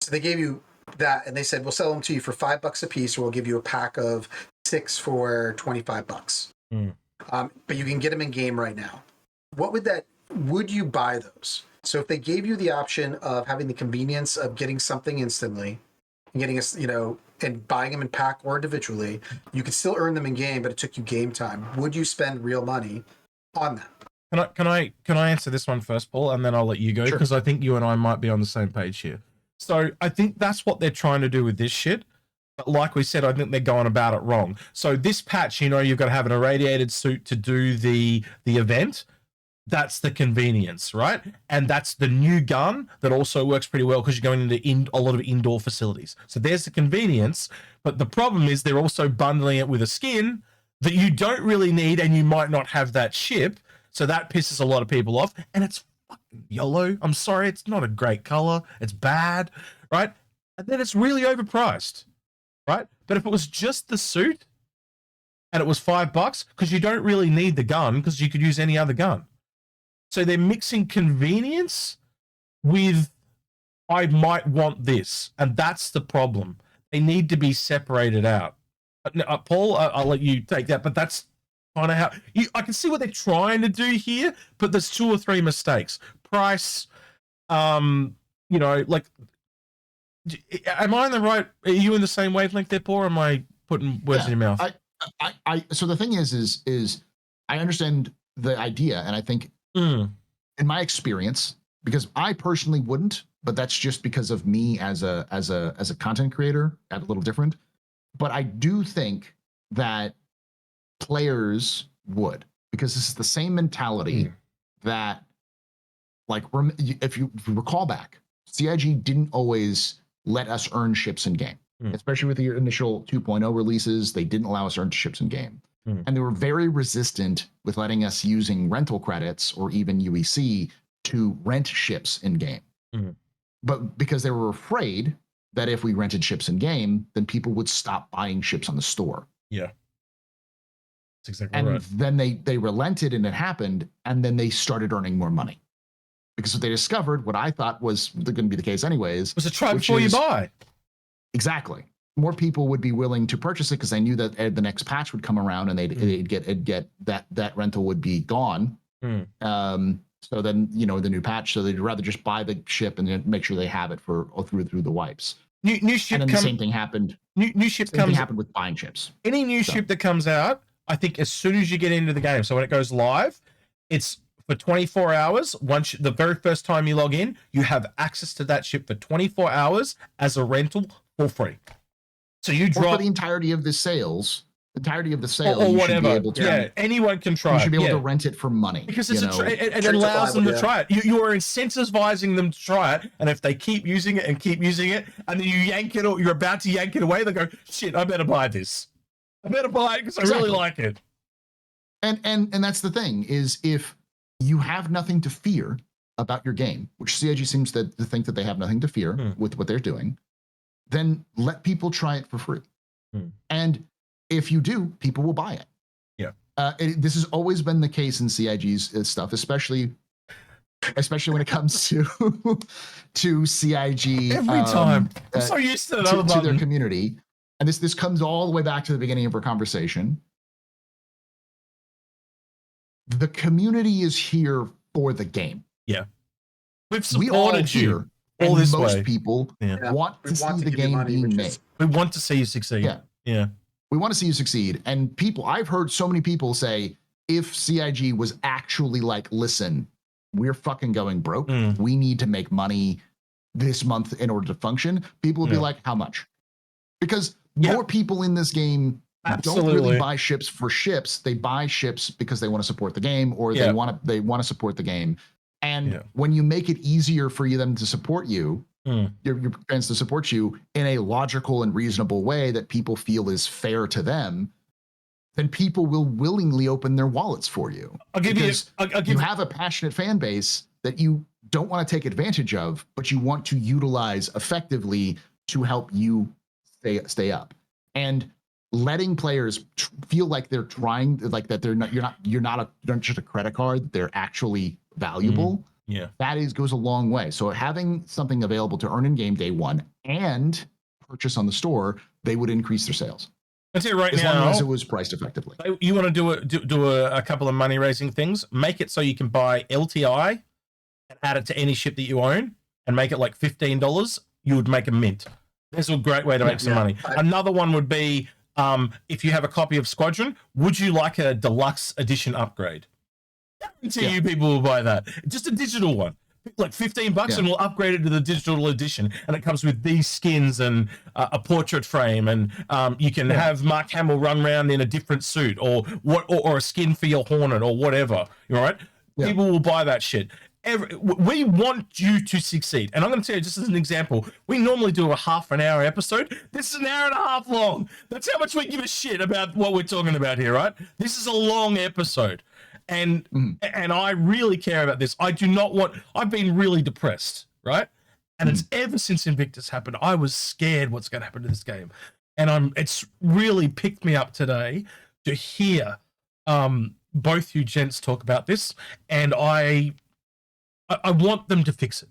So they gave you that, and they said, we'll sell them to you for $5 a piece, or we'll give you a pack of 6 for $25. But you can get them in game right now. Would you buy those? So if they gave you the option of having the convenience of getting something instantly and getting and buying them in pack or individually, you could still earn them in game, but it took you game time. Would you spend real money on that? Can I answer this one first, Paul, and then I'll let you go, because I think you and I might be on the same page here. So I think that's what they're trying to do with this shit. But like we said, I think they're going about it wrong. So this patch, you've got to have an irradiated suit to do the event. That's the convenience, right? And that's the new gun that also works pretty well because you're going into a lot of indoor facilities. So there's the convenience, but the problem is they're also bundling it with a skin that you don't really need and you might not have that ship. So that pisses a lot of people off, and it's fucking YOLO. I'm sorry, it's not a great color. It's bad, right? And then it's really overpriced, right? But if it was just the suit and it was $5, because you don't really need the gun because you could use any other gun. So they're mixing convenience with I might want this, and that's the problem. They need to be separated out. Paul, I'll let you take that, but that's kind of how I can see what they're trying to do here, but there's 2 or 3 mistakes. Price, you know, like, am I in the right? Are you in the same wavelength there, Paul? Or am I putting words in your mouth? So the thing is I understand the idea, and I think in my experience, because I personally wouldn't, but that's just because of me as a content creator, a little different. But I do think that players would, because this is the same mentality that, like, if you recall back, CIG didn't always let us earn ships in game, especially with the initial 2.0 releases. They didn't allow us to earn ships in game. And they were very resistant with letting us using rental credits or even UEC to rent ships in game. But because they were afraid that if we rented ships in game, then people would stop buying ships on the store. Yeah. That's exactly and right. then they relented and it happened, and then they started earning more money. Because what they discovered, what I thought was going to be the case anyways, was a try before you buy. Exactly. More people would be willing to purchase it because they knew that the next patch would come around and they'd get that rental would be gone. So then, you know, the new patch, so they'd rather just buy the ship and then make sure they have it for through the wipes. New ship, and then the same thing happened. New ship comes happened with buying ships. Any new ship that comes out, I think as soon as you get into the game, so when it goes live, it's for 24 hours. Once the very first time you log in, you have access to that ship for 24 hours as a rental for free. So you drop for the entirety of the sales. Or you whatever. Should be able to, anyone can try. You should be able to rent it for money because it's it allows them to try it. You are incentivizing them to try it, and if they keep using it, and then you yank it, or you're about to yank it away, they go, "Shit, I better buy this. I better buy it because I really like it." And that's the thing is, if you have nothing to fear about your game, which CIG seems to think that they have nothing to fear with what they're doing, then let people try it for free. And if you do, people will buy it. Yeah. This has always been the case in CIG's stuff, especially when it comes to CIG. Every time. I'm so used to to their community. And this comes all the way back to the beginning of our conversation. The community is here for the game. Yeah. We've we all supported you all this most way. people want to see the game being made. We want to see you succeed. Yeah. We want to see you succeed. And I've heard so many people say, if CIG was actually like, listen, we're fucking going broke. We need to make money this month in order to function. People would be like, how much? Because more people in this game don't really buy ships for ships. They buy ships because they want to support the game, or they want to support the game. And when you make it easier for them to support you, your fans to support you in a logical and reasonable way that people feel is fair to them, then people will willingly open their wallets for you. You have a passionate fan base that you don't want to take advantage of, but you want to utilize effectively to help you stay up. And letting players feel like they're trying, like that you're not just a credit card, they're actually valuable. That goes a long way. So having something available to earn in game day one and purchase on the store, they would increase their sales. I'd say right as now, long as it was priced effectively. You want to do a couple of money raising things. Make it so you can buy LTI and add it to any ship that you own, and make it like $15. You would make a mint. There's a great way to make some money. Another one would be if you have a copy of Squadron, would you like a deluxe edition upgrade? Guarantee you people will buy that. Just a digital one, like $15, and we'll upgrade it to the digital edition. And it comes with these skins and a portrait frame, and you can have Mark Hamill run around in a different suit, or a skin for your Hornet, or whatever. All right, Yeah. People will buy that shit. We want you to succeed. And I'm going to tell you, just as an example, we normally do a half an hour episode. This is an hour and a half long. That's how much we give a shit about what we're talking about here, right? This is a long episode. And I really care about this. I do not want, I've been really depressed, right? And it's ever since Invictus happened, I was scared what's going to happen to this game. And it's really picked me up today to hear both you gents talk about this, and I want them to fix it.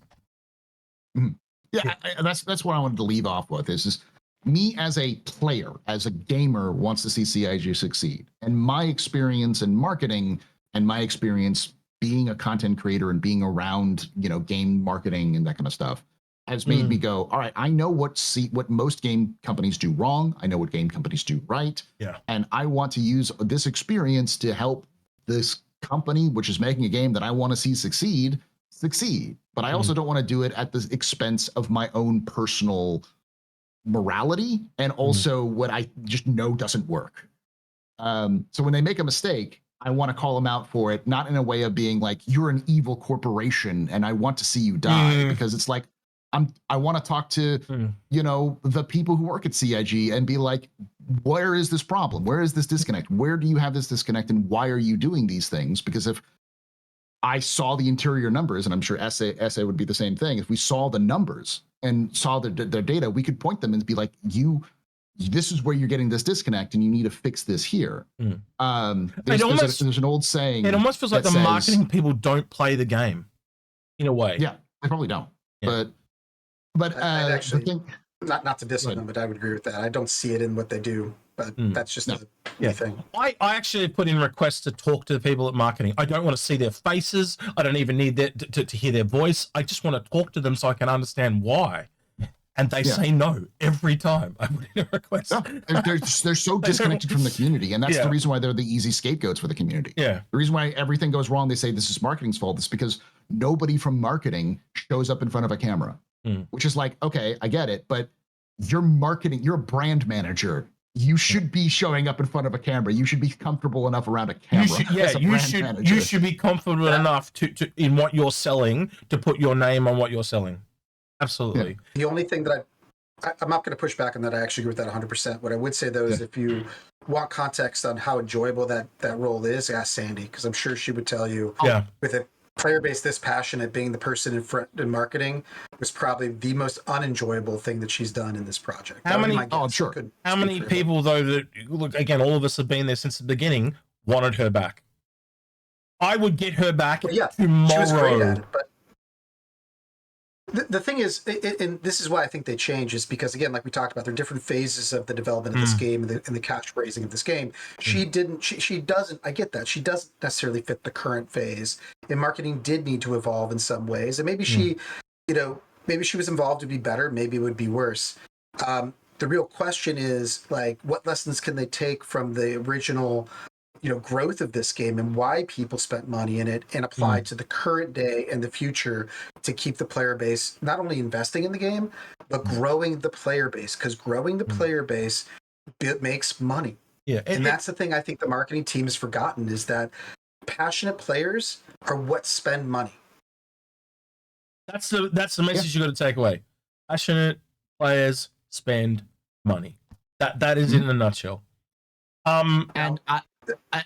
Yeah, that's what I wanted to leave off with. Is me as a player, as a gamer, wants to see CIG succeed, and my experience in marketing and my experience being a content creator and being around, game marketing and that kind of stuff has made me go, all right, I know what most game companies do wrong. I know what game companies do right. Yeah. And I want to use this experience to help this company, which is making a game that I want to see succeed. But I also don't want to do it at the expense of my own personal morality and also what I just know doesn't work. So when they make a mistake, I want to call them out for it, not in a way of being like, you're an evil corporation and I want to see you die, because it's like, I want to talk to, the people who work at CIG and be like, where is this problem? Where is this disconnect? Where do you have this disconnect? And why are you doing these things? Because if I saw the interior numbers, and I'm sure SA would be the same thing, if we saw the numbers and saw their data, we could point them and be like, this is where you're getting this disconnect and you need to fix this here. There's an old saying. It almost feels like the marketing people don't play the game in a way. Yeah, they probably don't. Yeah. But I'd actually, the thing, not to diss them, but I would agree with that. I don't see it in what they do, but that's just the thing. I actually put in requests to talk to the people at marketing. I don't want to see their faces. I don't even need to hear their voice. I just want to talk to them so I can understand why. And they say no every time I put in a request. No, they're so disconnected from the community, and that's the reason why they're the easy scapegoats for the community. Yeah. The reason why everything goes wrong, they say this is marketing's fault, is because nobody from marketing shows up in front of a camera. Which is like, okay, I get it, but you're marketing, you're a brand manager. You should be showing up in front of a camera. You should be comfortable enough around a camera. You should be confident enough to in what you're selling to put your name on what you're selling. Absolutely. Yeah. The only thing that I'm not going to push back on that. I actually agree with that 100%. What I would say though is if you want context on how enjoyable that role is, ask Sandy, because I'm sure she would tell you. With a player base this passionate, being the person in front in marketing was probably the most unenjoyable thing that she's done in this project. How many? Oh, sure. How many people though that look again? All of us have been there since the beginning. Wanted her back. I would get her back tomorrow. She was great at it, but the thing is, and this is why I think they change, is because again, like we talked about, there are different phases of the development of this game and the cash raising of this game. She doesn't. I get that she doesn't necessarily fit the current phase. And marketing did need to evolve in some ways, and maybe she, maybe she was involved to be better. Maybe it would be worse. The real question is like, what lessons can they take from the original growth of this game and why people spent money in it and apply to the current day and the future to keep the player base not only investing in the game, but growing the player base, because growing the player base, it makes money. Yeah. And that's the thing I think the marketing team has forgotten, is that passionate players are what spend money. That's the message you got to take away. Passionate players spend money. That is in a nutshell.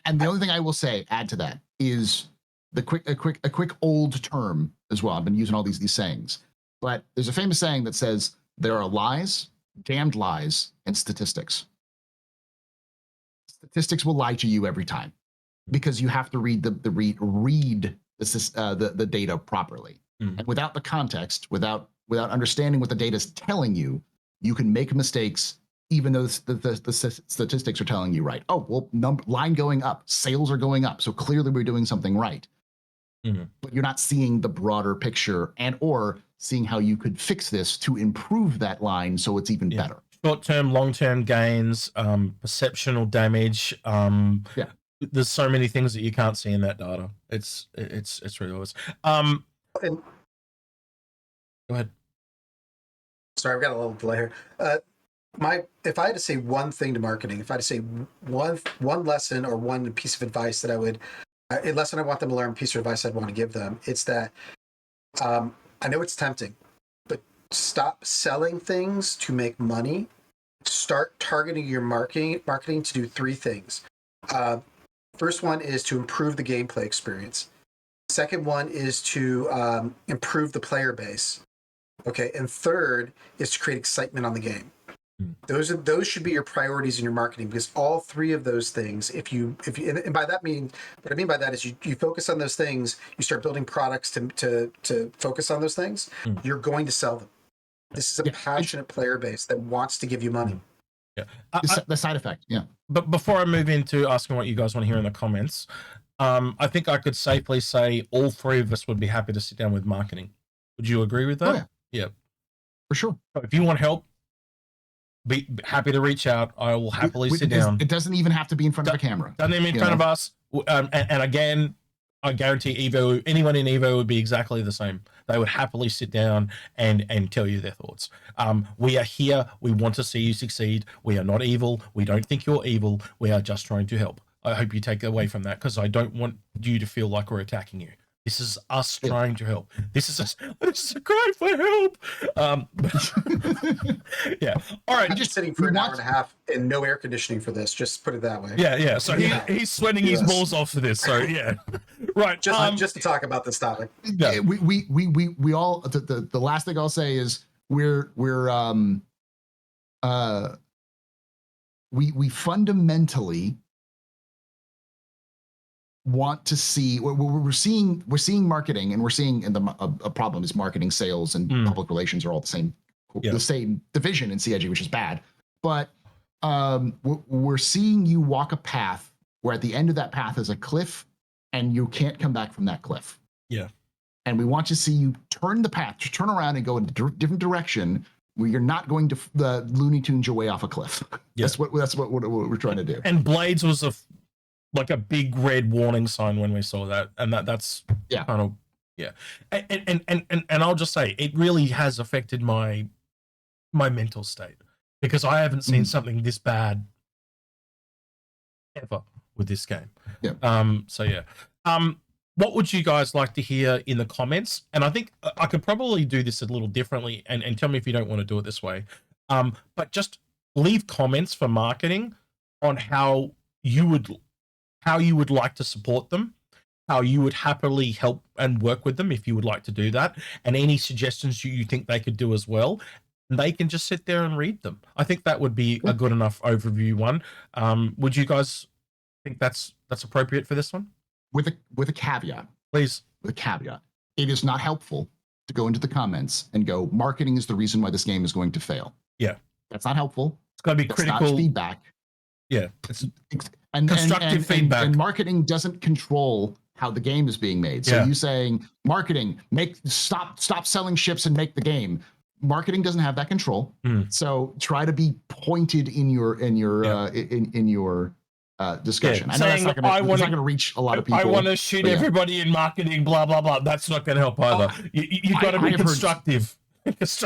And the only thing I will say, add to that, is a quick old term as well. I've been using all these sayings, but there's a famous saying that says there are lies, damned lies, and statistics. Statistics will lie to you every time because you have to read the data properly. And without the context, without understanding what the data is telling you, you can make mistakes. Even though the statistics are telling you right. Oh, well, line going up, sales are going up. So clearly we're doing something right. But you're not seeing the broader picture or seeing how you could fix this to improve that line so it's even better. Short-term, long-term gains, perceptual damage. There's so many things that you can't see in that data. It's really always. Go ahead. Sorry, I've got a little delay here. If I had to say one thing to marketing, if I had to say one lesson or one piece of advice that I would a lesson I want them to learn, piece of advice I'd want to give them, it's that I know it's tempting, but stop selling things to make money. Start targeting your marketing to do three things. First one is to improve the gameplay experience. Second one is to improve the player base. Okay, and third is to create excitement on the game. Those should be your priorities in your marketing, because all three of those things, if you and by that mean what I mean by that is you focus on those things, you start building products to focus on those things, you're going to sell them. This is a passionate player base that wants to give you money. Yeah, The side effect. Yeah. But before I move into asking what you guys want to hear in the comments, I think I could safely say all three of us would be happy to sit down with marketing. Would you agree with that? Oh, yeah. Yeah, For sure. if you want help, be happy to reach out. I will happily sit down. It doesn't even have to be in front of a camera. Doesn't even in front of us. And again, I guarantee anyone in Evo would be exactly the same. They would happily sit down and tell you their thoughts. We are here. We want to see you succeed. We are not evil. We don't think you're evil. We are just trying to help. I hope you take away from that, because I don't want you to feel like we're attacking you. This is us trying to help. This is a cry for help. Yeah. All right. I'm just sitting for an hour and a half and no air conditioning for this. Just put it that way. Yeah. So he's sweating his balls off for this. So yeah. Right. Just to talk about this topic. Yeah. We all, the last thing I'll say is we fundamentally want to see, we're seeing marketing, and we're seeing, and a problem is marketing, sales, and public relations are all the same division in CIG, which is bad. But we're seeing you walk a path where at the end of that path is a cliff, and you can't come back from that cliff. Yeah. And we want to see you turn the path, to turn around and go in a different direction, where you're not going to the Looney Tunes your way off a cliff. Yeah. That's what we're trying to do. And Blades was like a big red warning sign when we saw that, and that's kind of and I'll just say it really has affected my mental state, because I haven't seen something this bad ever with this game. What would you guys like to hear in the comments? And I think I could probably do this a little differently, and tell me if you don't want to do it this way, but just leave comments for marketing on how you would like to support them, how you would happily help and work with them if you would like to do that, and any suggestions you think they could do as well. And they can just sit there and read them. I think that would be a good enough overview one. Would you guys think that's appropriate for this one? With a caveat. Please. With a caveat. It is not helpful to go into the comments and go, marketing is the reason why this game is going to fail. Yeah. That's not helpful. It's got to be critical. Not feedback. Yeah. It's constructive feedback. And marketing doesn't control how the game is being made. So you saying, marketing, stop selling ships and make the game. Marketing doesn't have that control. So try to be pointed in your discussion. I know that's not going to reach a lot of people. I want to shoot everybody in marketing, blah blah blah. That's not going to help either. You've got to be constructive.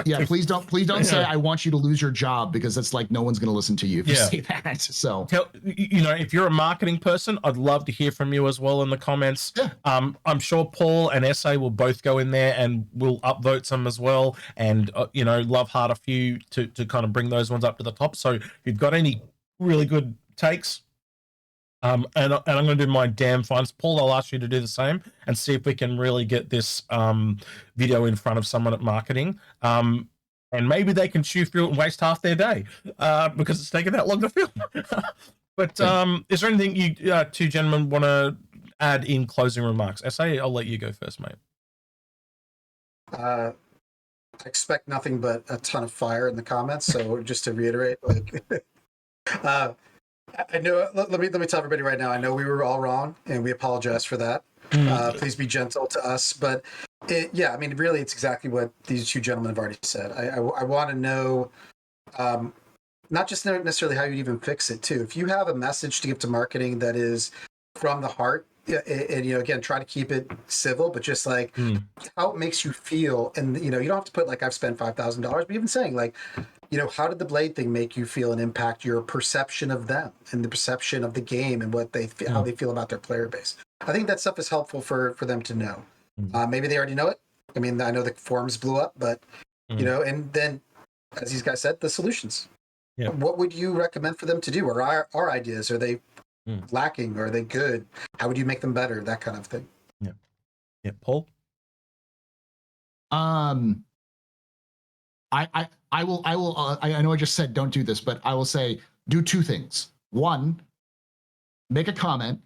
Yeah, please don't say I want you to lose your job, because it's like no one's going to listen to you if you say that. So if you're a marketing person, I'd love to hear from you as well in the comments. I'm sure Paul and SA will both go in there and we'll upvote some as well, and love hard a few to kind of bring those ones up to the top. So if you've got any really good takes, and I'm going to do my damn finest. Paul, I'll ask you to do the same and see if we can really get this video in front of someone at marketing. And maybe they can chew through it and waste half their day because it's taken that long to film. But is there anything you two gentlemen want to add in closing remarks? SA, I'll let you go first, mate. I expect nothing but a ton of fire in the comments. So just to reiterate, I know. Let me tell everybody right now. I know we were all wrong, and we apologize for that. Please be gentle to us. But really, it's exactly what these two gentlemen have already said. I want to know, not just necessarily how you even fix it too. If you have a message to give to marketing that is from the heart, and again, try to keep it civil, but just like how it makes you feel, and you don't have to put like I've spent $5,000, but even saying like, how did the Blade thing make you feel and impact your perception of them and the perception of the game and what how they feel about their player base? I think that stuff is helpful for them to know. Maybe they already know it. I mean, I know the forums blew up, but you know, and then as these guys said, the solutions. Yeah. What would you recommend for them to do? Or our ideas, are they lacking? Are they good? How would you make them better? That kind of thing. Yeah. Yeah. Paul? I know I just said don't do this, but I will say do two things. One, make a comment,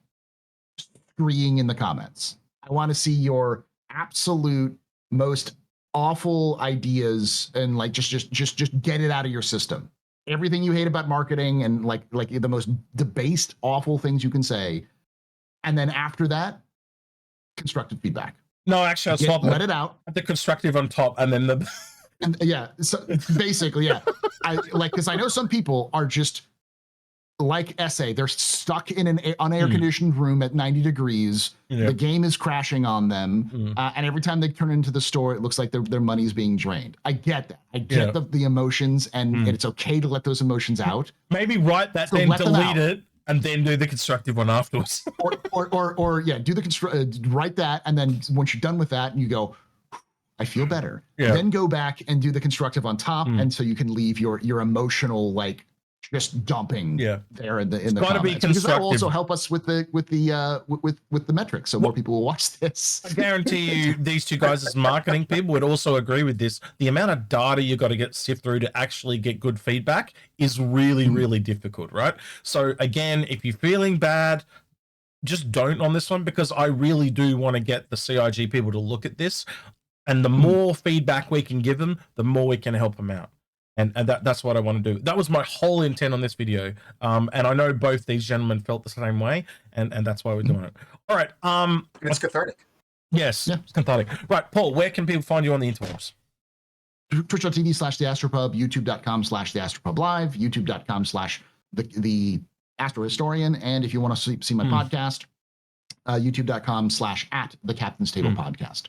screaming in the comments. I want to see your absolute most awful ideas and like just get it out of your system. Everything you hate about marketing and like the most debased, awful things you can say. And then after that, constructive feedback. No, actually, I'll swap let it out. The constructive on top, and then the and yeah, so basically, yeah. Because I know some people are just like SA. They're stuck in an unair-conditioned room at 90 degrees. Yeah. The game is crashing on them, and every time they turn into the store, it looks like their money's being drained. I get that. I get the emotions, and it's okay to let those emotions out. Maybe write that, so then delete it, and then do the constructive one afterwards. or yeah, do the write that, and then once you're done with that, and you go, I feel better. Yeah. Then go back and do the constructive on top, and so you can leave your emotional like just dumping there in the comments. Because that will also help us with the metrics, so more people will watch this. I guarantee you, these two guys as marketing people would also agree with this. The amount of data you got to sift through to actually get good feedback is really, really difficult, right? So again, if you're feeling bad, just don't on this one, because I really do want to get the CIG people to look at this. And the more feedback we can give them, the more we can help them out. And that's what I want to do. That was my whole intent on this video. And I know both these gentlemen felt the same way, and that's why we're doing it. All right. It's cathartic. Yes, it's cathartic. Right, Paul, where can people find you on the interwebs? Twitch.tv/TheAstropub, YouTube.com/TheAstropubLive, YouTube.com/the Astrohistorian, and if you want to see my podcast, YouTube.com/@the-Captain's-Table-Podcast.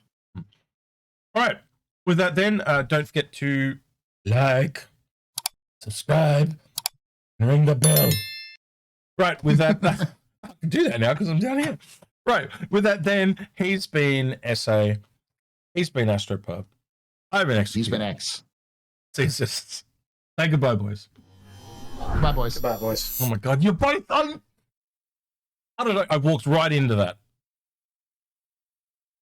All right. With that, then, don't forget to like, subscribe, and ring the bell. Right. With that, I can do that now because I'm down here. Right. With that, then, he's been SA. He's been Astropub. I've been Execute. He's been X. Say goodbye, boys. Goodbye, boys. Goodbye, boys. Oh my God, you're both on. I don't know. I walked right into that.